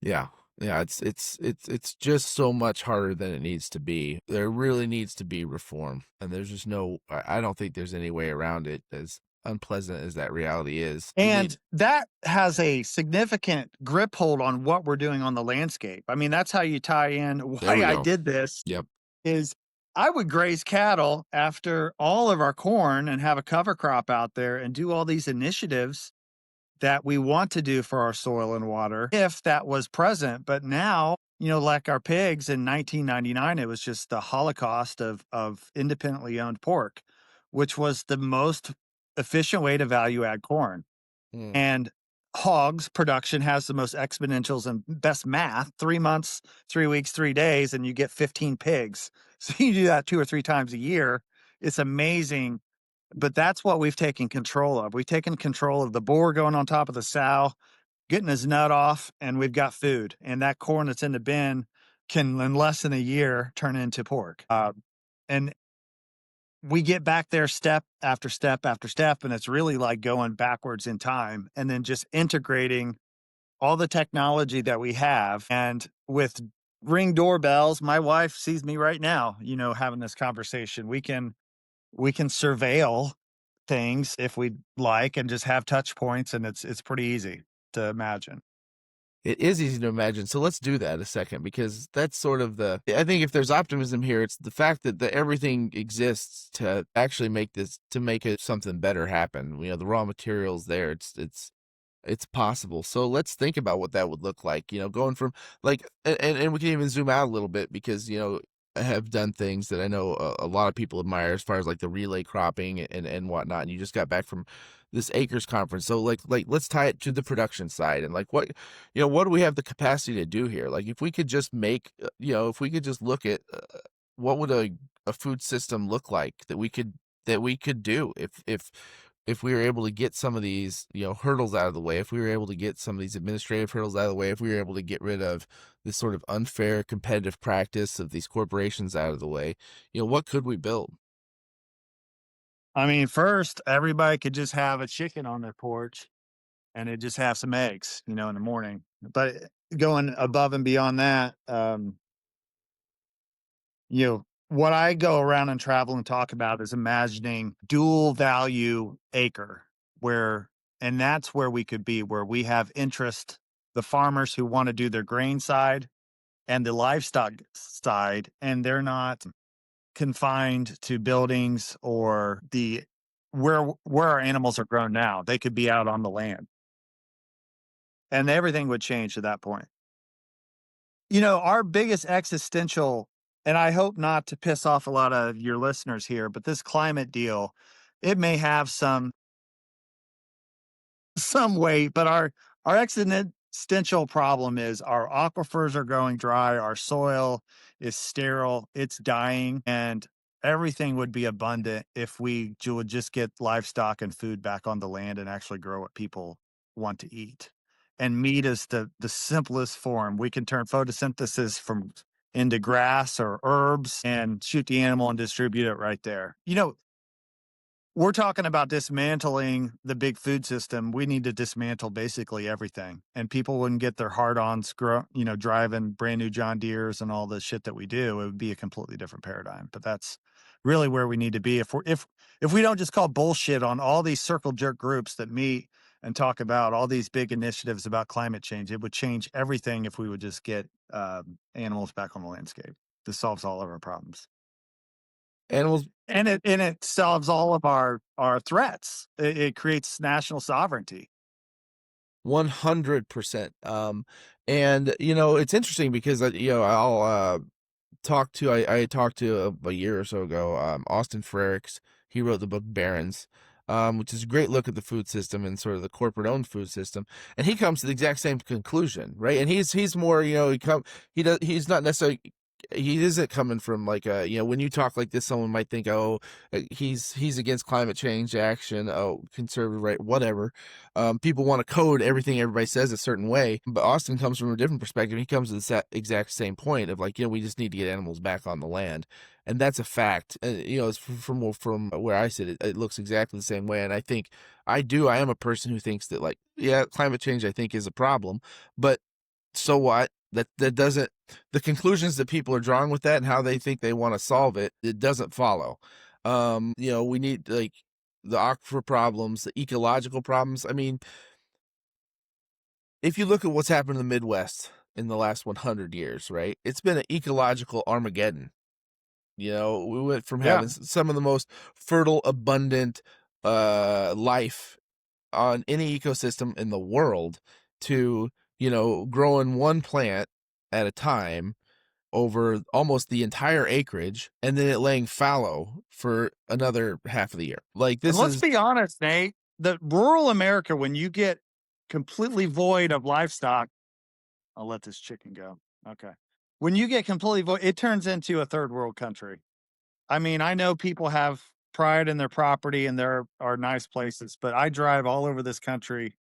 Yeah. Yeah, it's just so much harder than it needs to be. There really needs to be reform, and there's just no. I don't think there's any way around it. As unpleasant as that reality is, we need.
And that has a significant grip hold on what we're doing on the landscape. I mean, that's how you tie in
There
why
we
I
go.
did this
Yep.
is I would graze cattle after all of our corn and have a cover crop out there and do all these initiatives that we want to do for our soil and water if that was present. But now, like our pigs in 1999, it was just the holocaust of independently owned pork, which was the most efficient way to value add corn.
Mm.
And hogs production has the most exponentials and best math 3 months, 3 weeks, 3 days, and you get 15 pigs. So you do that 2 or 3 times a year. It's amazing. But that's what we've taken control of. We've taken control of the boar going on top of the sow, getting his nut off, and we've got food. And that corn that's in the bin can, in less than a year, turn into pork. And we get back there step after step after step, and it's really like going backwards in time and then just integrating all the technology that we have. And with Ring doorbells, my wife sees me right now, having this conversation. We can surveil things if we like and just have touch points, and it's pretty easy to imagine.
It is easy to imagine. So let's do that a second, because that's sort of I think if there's optimism here, it's the fact that everything exists to actually make something better happen. The raw materials there. It's possible. So let's think about what that would look like, going from like, and we can even zoom out a little bit because, I have done things that I know a lot of people admire as far as like the relay cropping and whatnot. And you just got back from this acres conference. So like, let's tie it to the production side and like what do we have the capacity to do here? Like if we could just if we could just look at what would a food system look like that we could do if we were able to get some of these, hurdles out of the way, if we were able to get some of these administrative hurdles out of the way, if we were able to get rid of this sort of unfair competitive practice of these corporations out of the way, what could we build?
I mean, first, everybody could just have a chicken on their porch and it just have some eggs, in the morning. But going above and beyond that, what I go around and travel and talk about is imagining dual value acre where, and that's where we could be, where we have interest, the farmers who want to do their grain side and the livestock side, and they're not confined to buildings or the where our animals are grown now. They could be out on the land, and everything would change at that point. Our biggest existential, and I hope not to piss off a lot of your listeners here, but this climate deal, it may have some weight, but our existential problem is our aquifers are going dry, our soil is sterile, it's dying, and everything would be abundant if we would just get livestock and food back on the land and actually grow what people want to eat. And meat is the simplest form. We can turn photosynthesis from into grass or herbs and shoot the animal and distribute it right there. We're talking about dismantling the big food system. We need to dismantle basically everything, and people wouldn't get their hard-ons, driving brand new John Deeres and all the shit that we do. It would be a completely different paradigm. But that's really where we need to be if we don't just call bullshit on all these circle jerk groups that meet and talk about all these big initiatives about climate change. It would change everything if we would just get animals back on the landscape. This solves all of our problems.
Animals,
And it solves all of our threats. It creates national sovereignty.
100%. And it's interesting because I'll I talked to a year or so ago, Austin Frericks. He wrote the book Barons, which is a great look at the food system and sort of the corporate owned food system. And he comes to the exact same conclusion, right? And he's more, he's not necessarily, he isn't coming from like when you talk like this, someone might think, oh, he's against climate change action, oh, conservative, right, whatever. People want to code everything everybody says a certain way, but Austin comes from a different perspective. He comes to the exact same point of like, we just need to get animals back on the land, and that's a fact. It's from where I sit, it looks exactly the same way. And I think I am a person who thinks that, like, yeah, climate change I think is a problem, but so what? That doesn't, the conclusions that people are drawing with that and how they think they want to solve it, it doesn't follow. We need, like, the aquifer problems, the ecological problems. I mean, if you look at what's happened in the Midwest in the last 100 years, right? It's been an ecological Armageddon. We went from
Yeah.
having some of the most fertile, abundant life on any ecosystem in the world to, growing one plant at a time over almost the entire acreage, and then it laying fallow for another half of the year. Like,
And
this
let's
is,
be honest, Nate, the rural America, when you get completely void of livestock, I'll let this chicken go. Okay. When you get completely void, it turns into a third world country. I mean, I know people have pride in their property and there are nice places, but I drive all over this country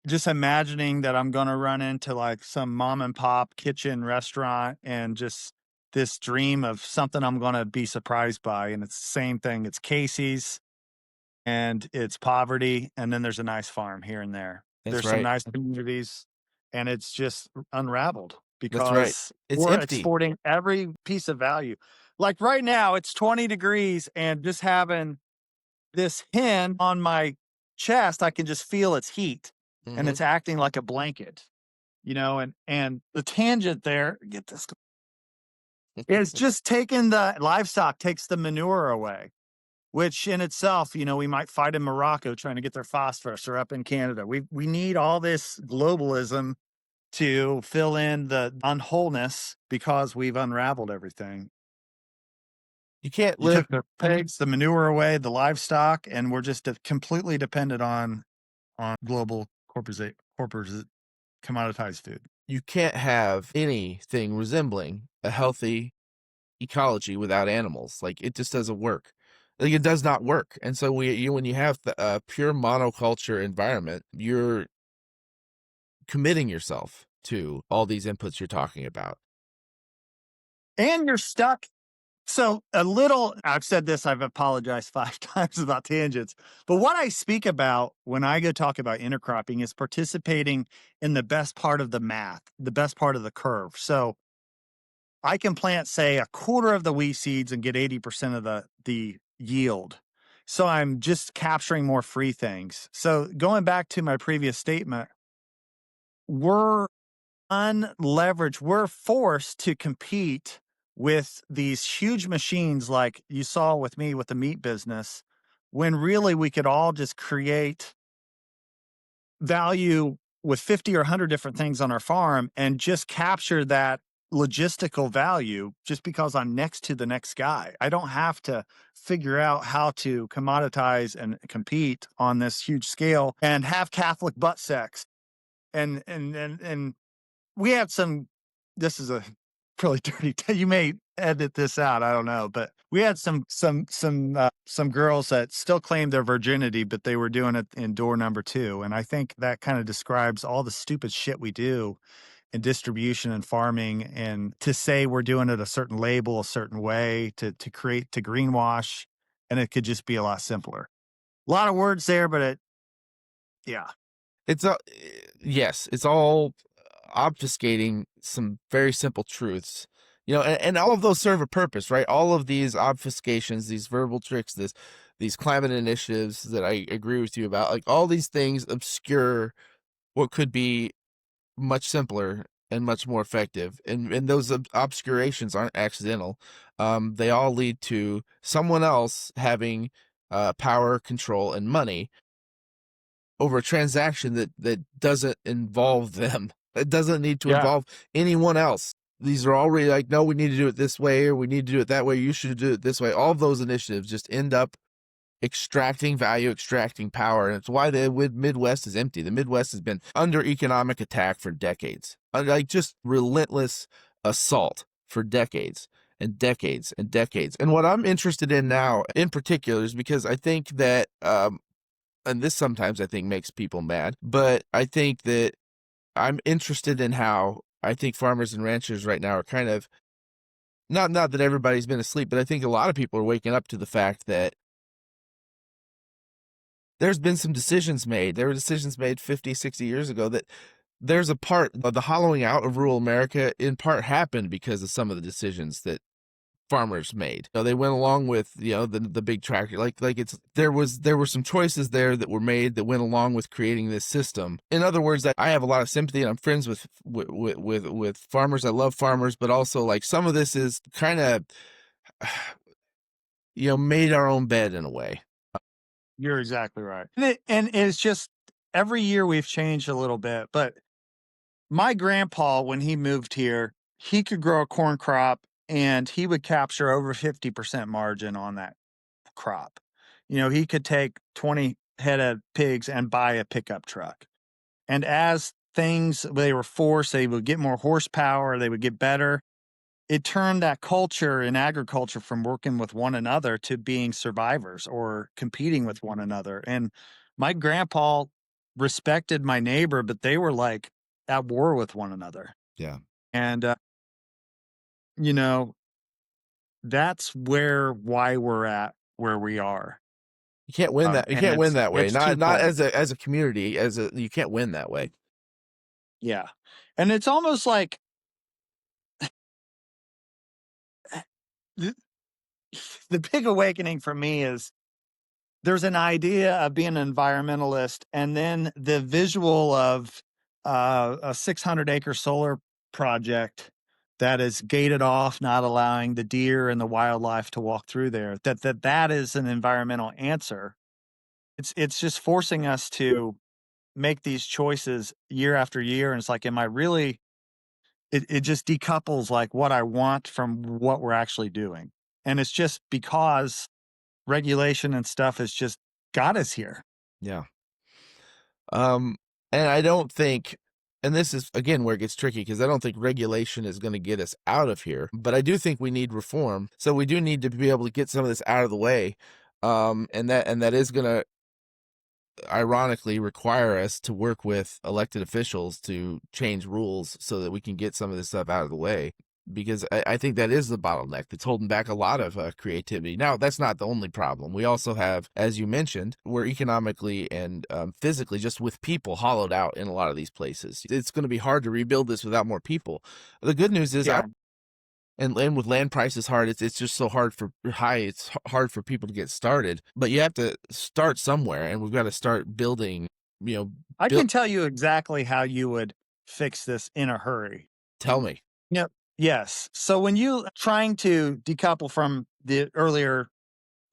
just imagining that I'm going to run into like some mom and pop kitchen restaurant and just this dream of something I'm going to be surprised by. And it's the same thing. It's Casey's and it's poverty. And then there's a nice farm here and there.
that's
There's some
right.
nice communities, and it's just unraveled
That's right.
because
It's
we're
empty.
exporting every piece of value. Like right now, it's 20 degrees, and just having this hen on my chest, I can just feel its heat, and
Mm-hmm.
it's acting like a blanket, and the tangent there, get this, is just taking the livestock, takes the manure away, which in itself, we might fight in Morocco trying to get their phosphorus, or up in Canada. We need all this globalism to fill in the unwholeness because we've unraveled everything.
You can't
You
live.
took the pigs, the manure away, the livestock, and we're just completely dependent on global corporate commoditized food.
You can't have anything resembling a healthy ecology without animals. Like, it just doesn't work. Like, it does not work. And so when you have the pure monoculture environment, you're committing yourself to all these inputs you're talking about.
And you're stuck. So I've said this, I've apologized 5 times about tangents, but what I speak about when I go talk about intercropping is participating in the best part of the math, the best part of the curve. So I can plant, say, a quarter of the wheat seeds and get 80% of the yield. So I'm just capturing more free things. So going back to my previous statement, we're unleveraged. We're forced to compete with these huge machines like you saw with me with the meat business, when really we could all just create value with 50 or 100 different things on our farm and just capture that logistical value just because I'm next to the next guy. I don't have to figure out how to commoditize and compete on this huge scale and have Catholic butt sex. And we had some, this is a really dirty, you may edit this out, I don't know, but we had some girls that still claimed their virginity, but they were doing it in door number 2. And I think that kind of describes all the stupid shit we do in distribution and farming, and to say we're doing it a certain label, a certain way to greenwash, and it could just be a lot simpler. A lot of words there, but yeah.
It's yes, it's all obfuscating some very simple truths, and all of those serve a purpose, right? All of these obfuscations, these verbal tricks, these climate initiatives that I agree with you about, like all these things obscure what could be much simpler and much more effective. And those obscurations aren't accidental. They all lead to someone else having power, control, and money over a transaction that doesn't involve them. It doesn't need to
Yeah.
involve anyone else. These are already like, no, we need to do it this way, or we need to do it that way. You should do it this way. All of those initiatives just end up extracting value, extracting power. And it's why the Midwest is empty. The Midwest has been under economic attack for decades, like just relentless assault for decades and decades and decades. And what I'm interested in now in particular is because I think that, and this sometimes I think makes people mad, but I think that I'm interested in how I think farmers and ranchers right now are kind of, not that everybody's been asleep, but I think a lot of people are waking up to the fact that there's been some decisions made. There were decisions made 50, 60 years ago that there's a part of the hollowing out of rural America in part happened because of some of the decisions that farmers made. They went along with, the big tractor, like there were some choices there that were made that went along with creating this system. In other words, I have a lot of sympathy, and I'm friends with farmers. I love farmers, but also like some of this is kind of, made our own bed in a way.
You're exactly right. And it's just every year we've changed a little bit. But my grandpa, when he moved here, he could grow a corn crop and he would capture over 50% margin on that crop. He could take 20 head of pigs and buy a pickup truck. And as they were forced, they would get more horsepower, they would get better. It turned that culture in agriculture from working with one another to being survivors or competing with one another. And my grandpa respected my neighbor, but they were like at war with one another.
Yeah.
And, you know, that's why we're at where we are.
You can't win that. You
And
can't win that way.
it's
Not
twofold.
as a community, you can't win that way.
Yeah. And it's almost like the, the big awakening for me is there's an idea of being an environmentalist, and then the visual of a 600-acre solar project that is gated off, not allowing the deer and the wildlife to walk through there. That is an environmental answer. It's just forcing us to make these choices year after year, and it's like, am I really? It just decouples like what I want from what we're actually doing, and it's just because regulation and stuff has just got us here.
Yeah. Um, and I don't think, and this is again where it gets tricky, because I don't think regulation is going to get us out of here, but I do think we need reform. So we do need to be able to get some of this out of the way. And that is going to ironically require us to work with elected officials to change rules so that we can get some of this stuff out of the way. because I think that is the bottleneck that's holding back a lot of creativity. Now, that's not the only problem. We also have, as you mentioned, we're economically and physically, just with people, hollowed out in a lot of these places. It's going to be hard to rebuild this without more people. The good news is,
Yeah.
and with land prices hard, it's just so hard for high. It's hard for people to get started, but you have to start somewhere, and we've got to start building.
I
Build.
can tell you exactly how you would fix this in a hurry.
Tell me.
Yep. Yes. So when you trying to decouple from the earlier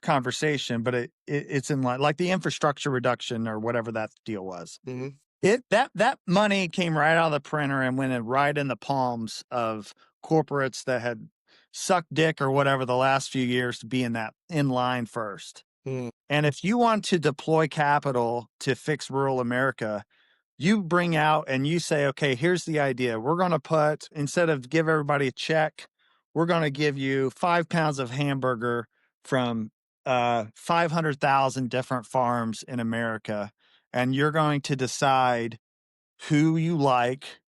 conversation, but it's in line, like the infrastructure reduction or whatever that deal was.
Mm-hmm.
That money came right out of the printer and went in right in the palms of corporates that had sucked dick or whatever the last few years to be in line first.
Mm-hmm.
And if you want to deploy capital to fix rural America, you bring out and you say, okay, here's the idea. We're going to put, instead of give everybody a check, we're going to give you 5 pounds of hamburger from 500,000 different farms in America. And you're going to decide who you like.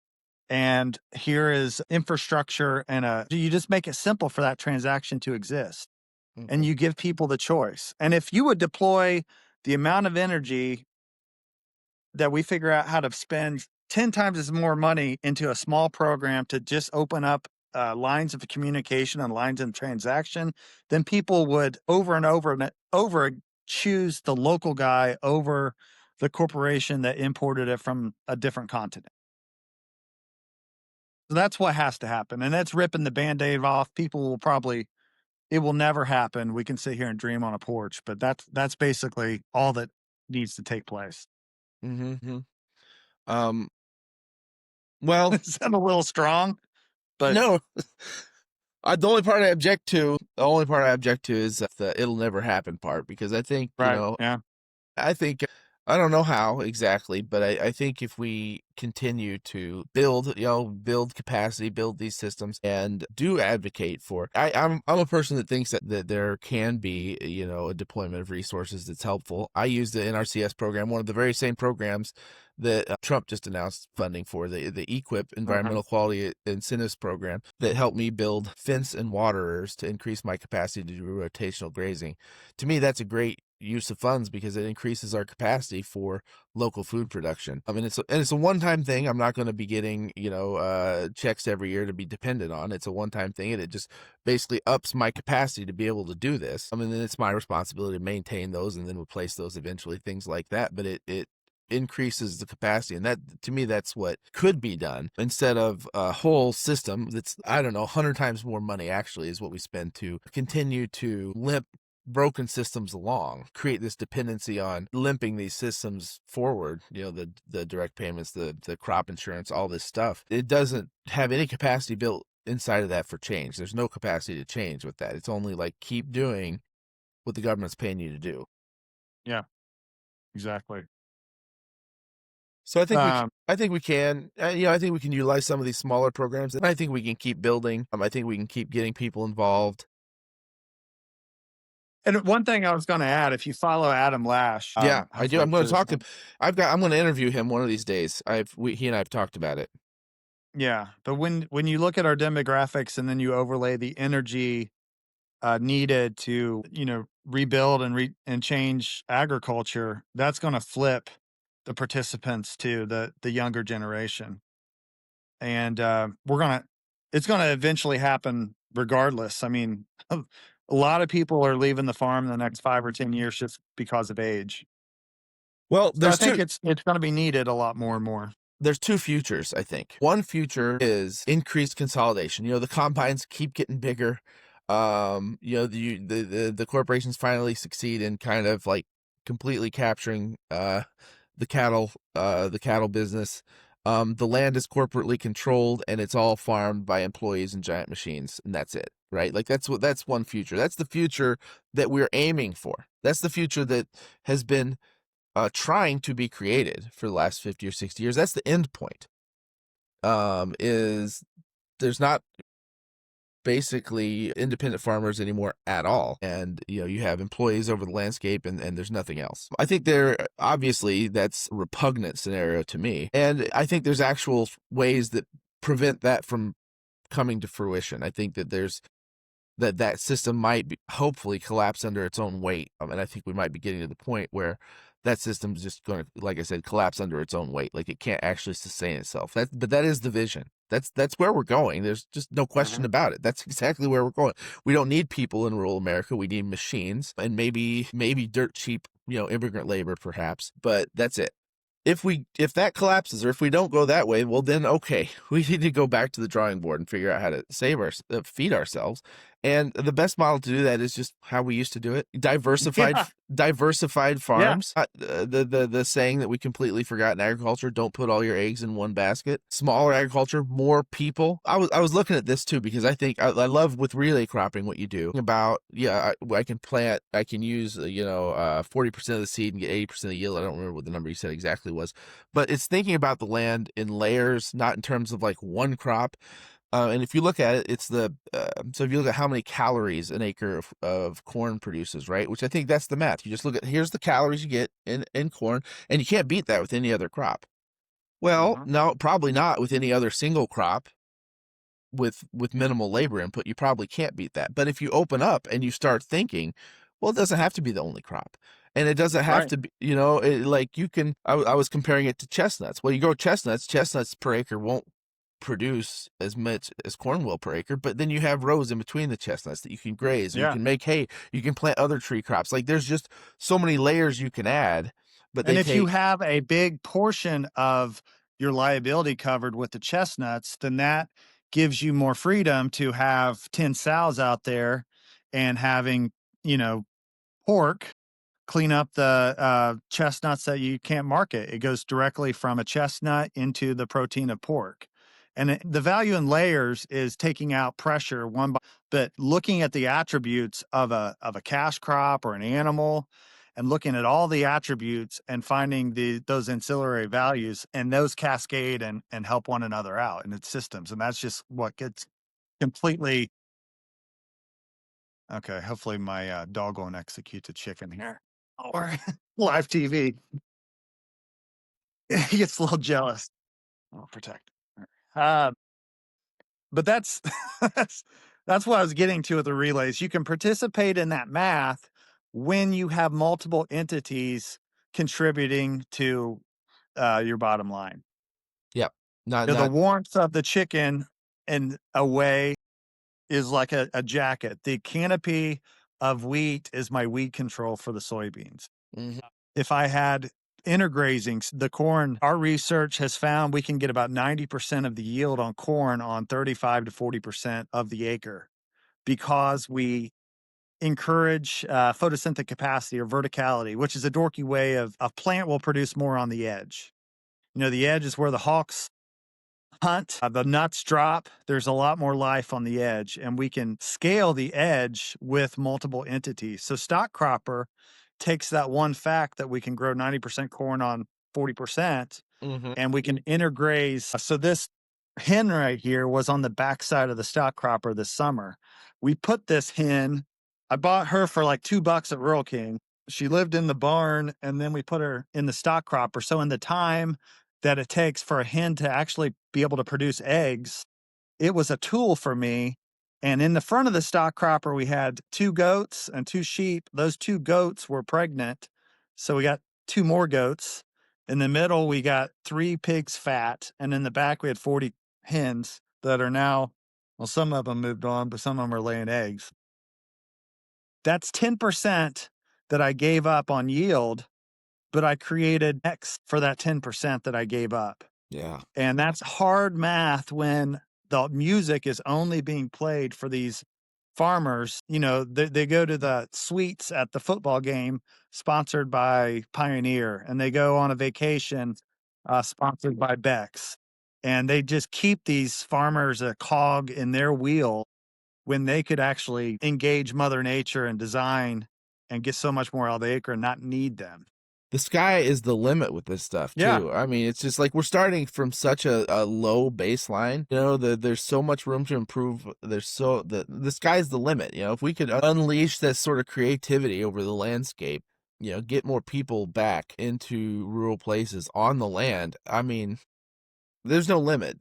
And here is infrastructure you just make it simple for that transaction to exist.
Mm-hmm.
And you give people the choice. And if you would deploy the amount of energy that we figure out how to spend 10 times as more money into a small program to just open up lines of communication and lines of transaction, then people would over and over choose the local guy over the corporation that imported it from a different continent. So that's what has to happen. And that's ripping the Band-Aid off. It will never happen. We can sit here and dream on a porch, but that's basically all that needs to take place.
Mm-hmm. Well,
Is that a little strong? But
no. The only part I object to is the "it'll never happen" part, because I think,
right, yeah,
I think, I don't know how exactly, but I think if we continue to build capacity, build these systems, and do advocate for, I'm a person that thinks that there can be, a deployment of resources that's helpful. I use the NRCS program, one of the very same programs that Trump just announced funding for, the EQIP Environmental Quality Incentives Program, that helped me build fence and waterers to increase my capacity to do rotational grazing. To me, that's a great use of funds because it increases our capacity for local food production. I mean, it's a one-time thing. I'm not going to be getting, checks every year to be dependent on. It's a one-time thing, and it just basically ups my capacity to be able to do this. I mean, then it's my responsibility to maintain those and then replace those eventually, things like that. But it increases the capacity, and that, to me, that's what could be done instead of a whole system that's, I don't know, 100 times more money actually is what we spend to continue to limp broken systems along, create this dependency on limping these systems forward, the direct payments, the crop insurance, all this stuff. It doesn't have any capacity built inside of that for change. There's no capacity to change with that. It's only like, keep doing what the government's paying you to do.
yeah, exactly.
So I think we can, I think we can utilize some of these smaller programs, and I think we can keep building. I think we can keep getting people involved.
And one thing I was going to add, if you follow Adam Lash,
Yeah, I do. I'm going to talk to him.
him.
I'm going to interview him one of these days. He and I have talked about it.
Yeah, but when you look at our demographics and then you overlay the energy needed to rebuild and change agriculture, that's going to flip the participants to the younger generation, and it's going to eventually happen regardless. I mean, a lot of people are leaving the farm in the next 5 or 10 years just because of age.
Well,
So I think it's going to be needed a lot more and more.
There's two futures, I think. One future is increased consolidation. The combines keep getting bigger. The corporations finally succeed in kind of like completely capturing the cattle business. The land is corporately controlled, and it's all farmed by employees and giant machines, and that's it, right? Like that's one future. That's the future that we're aiming for. That's the future that has been trying to be created for the last 50 or 60 years. That's the end point. Is there's not basically independent farmers anymore at all, and you have employees over the landscape, and there's nothing else. I think obviously that's a repugnant scenario to me, and I think there's actual ways that prevent that from coming to fruition. I think that that system might hopefully collapse under its own weight. And I think we might be getting to the point where that system's just going to, like I said, collapse under its own weight. Like it can't actually sustain itself. But that is the vision. That's where we're going. There's just no question about it. That's exactly where we're going. We don't need people in rural America. We need machines and maybe dirt cheap, immigrant labor perhaps, but that's it. If that collapses, or if we don't go that way, well then okay, we need to go back to the drawing board and figure out how to feed ourselves. And the best model to do that is just how we used to do it: diversified farms. The saying that we completely forgot in agriculture: don't put all your eggs in one basket. Smaller agriculture, more people. I was looking at this too because I think I love with relay cropping what you do about I can use 40% of the seed and get 80% of the yield. I don't remember what the number you said exactly was, but it's thinking about the land in layers, not in terms of like one crop. And if you look at it, it's so if you look at how many calories an acre of corn produces, right? Which I think that's the math. You just look at, here's the calories you get in corn, and you can't beat that with any other crop. Well, no, probably not with any other single crop with minimal labor input. You probably can't beat that. But if you open up and you start thinking, well, it doesn't have to be the only crop. And it doesn't have to be, like you can, I was comparing it to chestnuts. Well, you grow chestnuts per acre won't produce as much as corn will per acre, but then you have rows in between the chestnuts that you can graze, or you can make hay, you can plant other tree crops. Like there's just so many layers you can add. But
if you have a big portion of your liability covered with the chestnuts, then that gives you more freedom to have 10 sows out there and having, pork clean up the chestnuts that you can't market. It goes directly from a chestnut into the protein of pork. And the value in layers is taking out pressure but looking at the attributes of a cash crop or an animal, and looking at all the attributes and finding those ancillary values, and those cascade and help one another out in its systems. And that's just what gets completely okay. Hopefully my dog won't execute the chicken here or live TV. He gets a little jealous. I'll protect her. But that's that's what I was getting to with the relays. You can participate in that math when you have multiple entities contributing to your bottom line.
Yep.
The warmth of the chicken in a way is like a jacket. The canopy of wheat is my weed control for the soybeans. If I had intergrazing, the corn, our research has found we can get about 90% of the yield on corn on 35 to 40% of the acre because we encourage photosynthetic capacity or verticality, which is a dorky way of a plant will produce more on the edge. The edge is where the hawks hunt, the nuts drop. There's a lot more life on the edge, and we can scale the edge with multiple entities. So stock cropper takes that one fact that we can grow 90% corn on 40%, and we can intergraze. So this hen right here was on the backside of the stock cropper this summer. We put this hen, I bought her for like $2 at Rural King. She lived in the barn, and then we put her in the stock cropper. So in the time that it takes for a hen to actually be able to produce eggs, it was a tool for me. And in the front of the stock cropper, we had 2 goats and 2 sheep. Those 2 goats were pregnant. So we got 2 more goats. In the middle, we got 3 pigs fat. And in the back, we had 40 hens that are now, well, some of them moved on, but some of them are laying eggs. That's 10% that I gave up on yield, but I created X for that 10% that I gave up.
Yeah.
And that's hard math when the music is only being played for these farmers. They go to the suites at the football game sponsored by Pioneer, and they go on a vacation sponsored by Bex. And they just keep these farmers a cog in their wheel when they could actually engage Mother Nature and design and get so much more out of the acre and not need them.
The sky is the limit with this stuff too. I mean, it's just like we're starting from such a low baseline. There's so much room to improve. The sky's the limit. If we could unleash this sort of creativity over the landscape, get more people back into rural places on the land. I mean, there's no limit.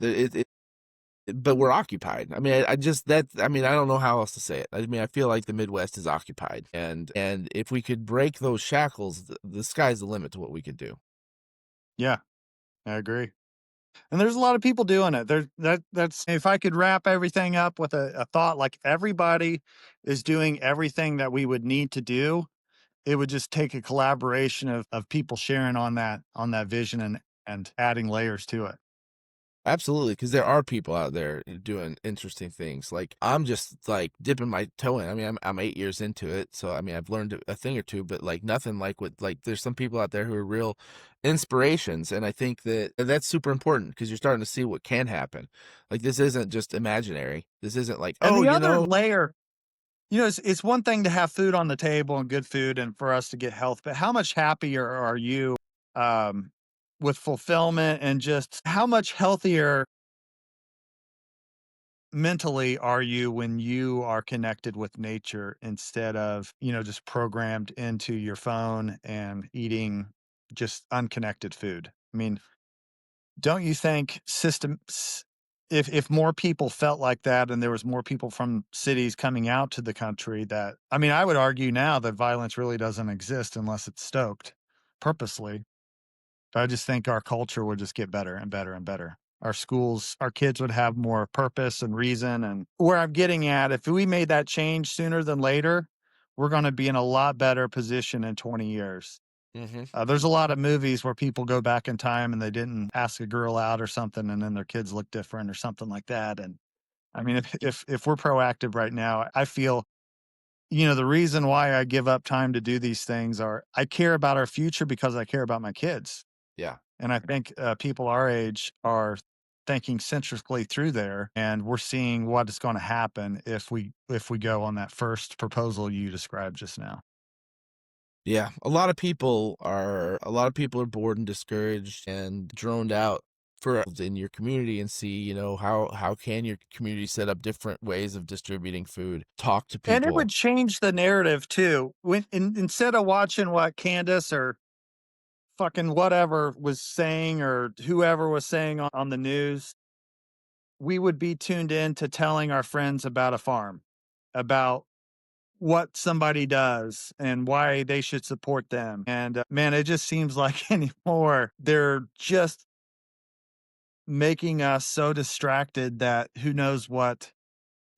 but we're occupied. I mean, I just that I mean, I don't know how else to say it. I mean, I feel like the Midwest is occupied, and if we could break those shackles, the sky's the limit to what we could do.
Yeah, I agree. And there's a lot of people doing it. That's if I could wrap everything up with a thought, like everybody is doing everything that we would need to do. It would just take a collaboration of people sharing on that vision and adding layers to it.
Absolutely, because there are people out there doing interesting things. Like I'm just like dipping my toe in. I mean, I'm 8 years into it, so I mean, I've learned a thing or two, but like nothing like what like there's some people out there who are real inspirations, and I think that that's super important because you're starting to see what can happen. Like this isn't just imaginary. This isn't like,
And
oh,
the other layer, it's one thing to have food on the table and good food and for us to get health, but how much happier are you um, with fulfillment and just how much healthier mentally are you when you are connected with nature instead of, just programmed into your phone and eating just unconnected food? I mean, don't you think if more people felt like that and there was more people from cities coming out to the country that I mean, I would argue now that violence really doesn't exist unless it's stoked purposely. But I just think our culture would just get better and better and better. Our schools, our kids would have more purpose and reason. And where I'm getting at, if we made that change sooner than later, we're going to be in a lot better position in 20 years.
hmm
There's a lot of movies where people go back in time and they didn't ask a girl out or something, and then their kids look different or something like that. And I mean, if we're proactive right now, I feel the reason why I give up time to do these things are I care about our future because I care about my kids.
yeah.
And I think people our age are thinking centrically through there, and we're seeing what is going to happen if we go on that first proposal you described just now.
Yeah, a lot of people are bored and discouraged and droned out for in your community and see, how can your community set up different ways of distributing food. Talk to
And it would
people.
change the narrative too. Instead of watching what Candace or fucking whatever was saying or whoever was saying on the news, we would be tuned in to telling our friends about a farm, about what somebody does and why they should support them. And man, it just seems like anymore they're just making us so distracted that who knows what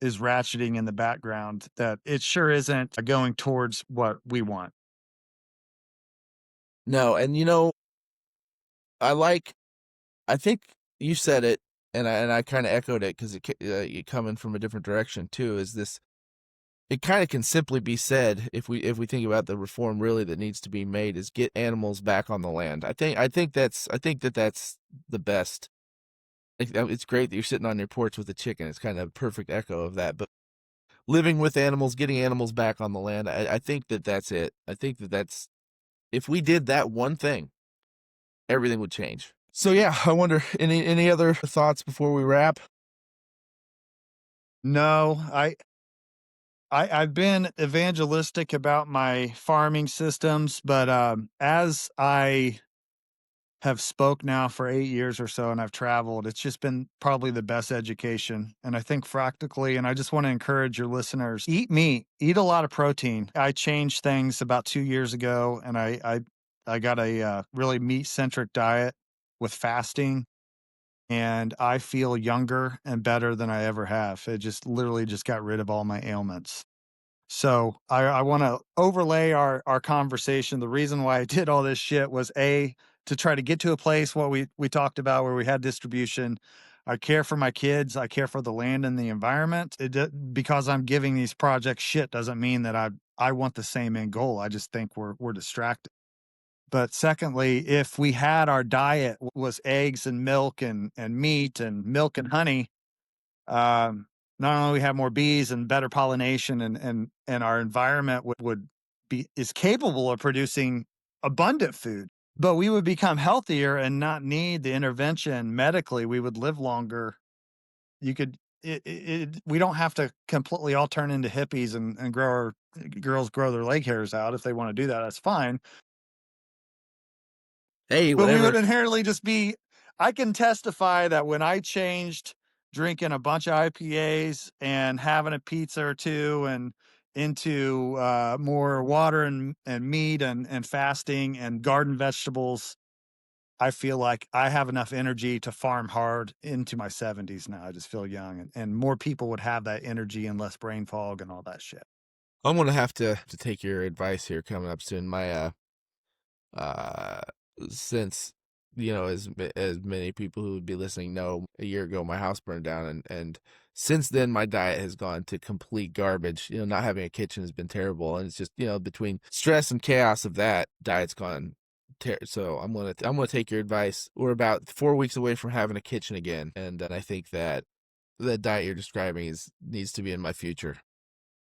is ratcheting in the background that it sure isn't going towards what we want.
No, and I like I think you said it and I kind of echoed it cuz you coming from a different direction too is this it kind of can simply be said if we think about the reform really that needs to be made is get animals back on the land. I think that that's the best. It's great that you're sitting on your porch with a chicken. It's kind of a perfect echo of that. But living with animals, getting animals back on the land, I think that that's it. I think that that's if we did that one thing, everything would change. So yeah, I wonder any other thoughts before we wrap?
No, I've been evangelistic about my farming systems, but as I have spoke now for 8 years or so and I've traveled, it's just been probably the best education. And I think practically, and I just want to encourage your listeners, eat meat, eat a lot of protein. I changed things about 2 years ago and I got a really meat centric diet with fasting and I feel younger and better than I ever have. It just literally just got rid of all my ailments. So I want to overlay our conversation. The reason why I did all this shit was to try to get to a place what we talked about where we had distribution. I care for my kids. I care for the land and the environment. Because I'm giving these projects shit doesn't mean that I want the same end goal. I just think we're distracted. But secondly, if we had our diet was eggs and milk and meat and milk and honey, um, not only we have more bees and better pollination and our environment would be is capable of producing abundant food, but we would become healthier and not need the intervention medically. We would live longer. You could we don't have to completely all turn into hippies and grow our girls grow their leg hairs out. If they want to do that, that's fine.
Hey,
But we would
whatever.
inherently just be I can testify that when I changed drinking a bunch of IPAs and having a pizza or two and into more water and meat and fasting and garden vegetables, I feel like I have enough energy to farm hard into my 70s now. I just feel young, and more people would have that energy and less brain fog and all that shit.
I'm gonna have to take your advice here coming up soon. My uh since as many people who would be listening know, a year ago my house burned down, and since then my diet has gone to complete garbage. Not having a kitchen has been terrible, and it's just between stress and chaos of that, diet's gone so I'm gonna take your advice. We're about 4 weeks away from having a kitchen again, and I think that the diet you're describing needs to be in my future.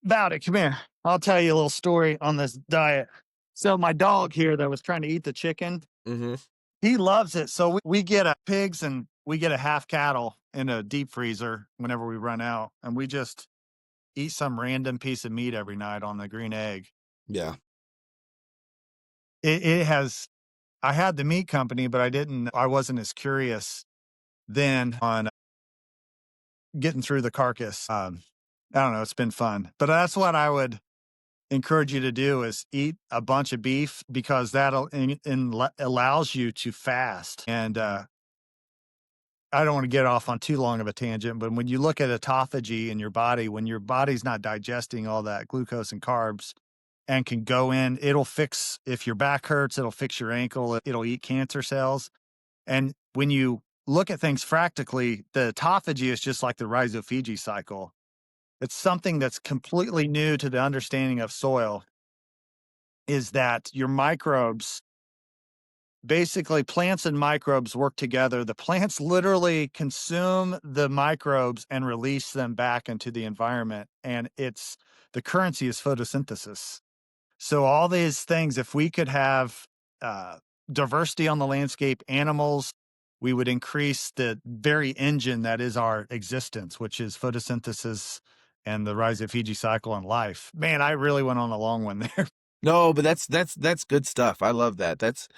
About it, come here. I'll tell you a little story on this diet. So my dog here that was trying to eat the chicken,
Mm-hmm.
he loves it. So we get a pigs and we get a half cattle in a deep freezer whenever we run out, and we just eat some random piece of meat every night on the green egg.
Yeah.
It has. I had the meat company, but I wasn't as curious then on getting through the carcass. I don't know. It's been fun, but that's what I would encourage you to do is eat a bunch of beef because allows you to fast. And I don't want to get off on too long of a tangent, but when you look at autophagy in your body, when your body's not digesting all that glucose and carbs and can go in, it'll fix, if your back hurts, it'll fix your ankle, it'll eat cancer cells. And when you look at things practically, the autophagy is just like the rhizophagy cycle. It's something that's completely new to the understanding of soil, is that your microbes, basically plants and microbes work together. The plants literally consume the microbes and release them back into the environment. And the currency is photosynthesis. So all these things, if we could have diversity on the landscape, animals, we would increase the very engine that is our existence, which is photosynthesis and the rhizophagy cycle and life. Man, I really went on a long one there.
No, but that's good stuff. I love that. That's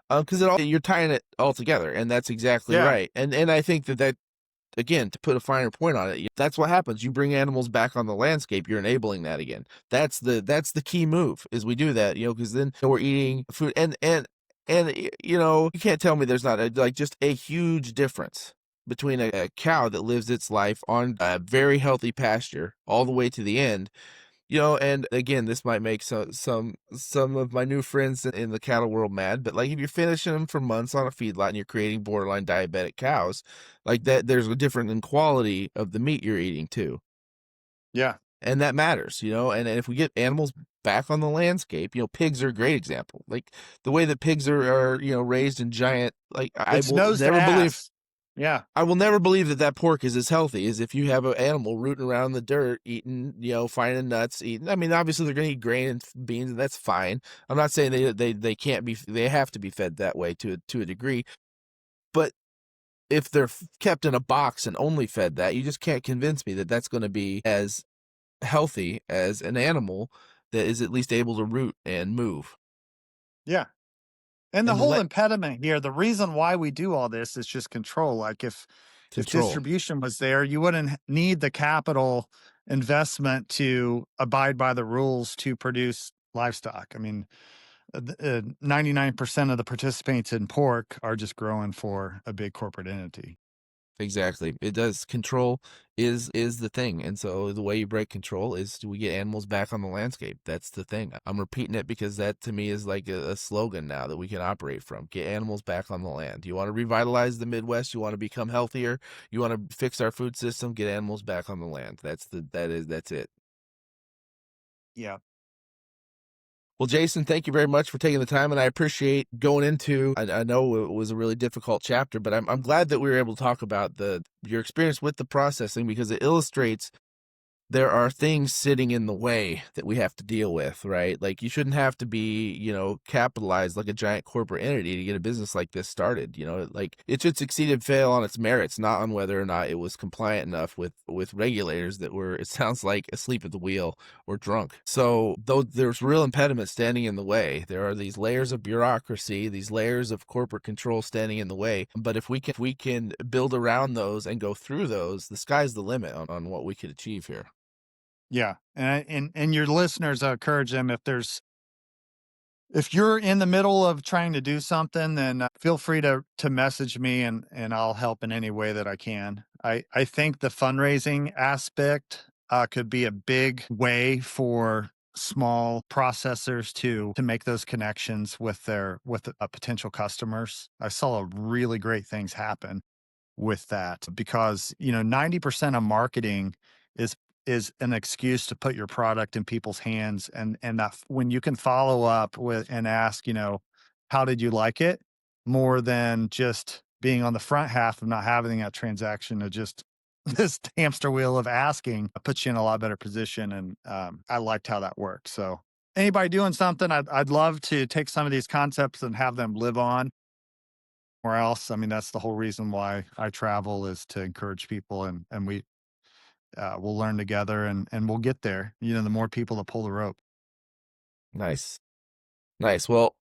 because you're tying it all together, and that's exactly
Yeah.
right. And I think that again, to put a finer point on it, that's what happens. You bring animals back on the landscape, you're enabling that again. That's the key move, is we do that, because then we're eating food, and you can't tell me there's not just a huge difference between a cow that lives its life on a very healthy pasture all the way to the end. And again, this might make some of my new friends in the cattle world mad, but like if you're finishing them for months on a feedlot and you're creating borderline diabetic cows, like that, there's a difference in quality of the meat you're eating too.
Yeah.
And that matters, and if we get animals back on the landscape, pigs are a great example. Like the way that pigs are raised in giant, like
It's nose to ass. Yeah.
I will never believe that pork is as healthy as if you have an animal rooting around in the dirt, eating, finding nuts, eating. I mean, obviously they're going to eat grain and beans, and that's fine. I'm not saying they can't be, they have to be fed that way to a degree. But if they're kept in a box and only fed that, you just can't convince me that that's going to be as healthy as an animal that is at least able to root and move.
Yeah. And the
And
whole impediment here, the reason why we do all this is just control. Like if distribution was there, you wouldn't need the capital investment to abide by the rules to produce livestock. I mean, 99% of the participants in pork are just growing for a big corporate entity.
Exactly. It does. Control is the thing. And so the way you break control is we get animals back on the landscape. That's the thing. I'm repeating it because that to me is like a slogan now that we can operate from. Get animals back on the land. You want to revitalize the Midwest, you want to become healthier, you want to fix our food system, get animals back on the land. That's it.
Yeah.
Well, Jason, thank you very much for taking the time, and I appreciate going into. I know it was a really difficult chapter, but I'm glad that we were able to talk about your experience with the processing, because it illustrates there are things sitting in the way that we have to deal with, right? Like you shouldn't have to be, capitalized like a giant corporate entity to get a business like this started. Like it should succeed and fail on its merits, not on whether or not it was compliant enough with regulators that were, it sounds like, asleep at the wheel or drunk. So though there's real impediments standing in the way, there are these layers of bureaucracy, these layers of corporate control standing in the way. But if we can build around those and go through those, the sky's the limit on what we could achieve here.
Yeah. And your listeners, I encourage them, if you're in the middle of trying to do something, then feel free to message me, and I'll help in any way that I can. I think the fundraising aspect could be a big way for small processors to make those connections with potential customers. I saw really great things happen with that because 90% of marketing is is an excuse to put your product in people's hands, and that when you can follow up with and ask, how did you like it, more than just being on the front half of not having that transaction, of just this hamster wheel of asking, puts you in a lot better position. And I liked how that worked. So anybody doing something, I'd love to take some of these concepts and have them live on or else. I mean, that's the whole reason why I travel, is to encourage people, and we'll learn together, and we'll get there. The more people that pull the rope.
Nice. Nice. Well,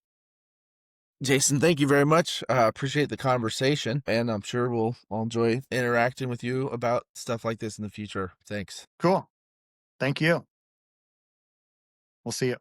Jason, thank you very much. Appreciate the conversation, and I'm sure I'll enjoy interacting with you about stuff like this in the future. Thanks.
Cool. Thank you. We'll see you.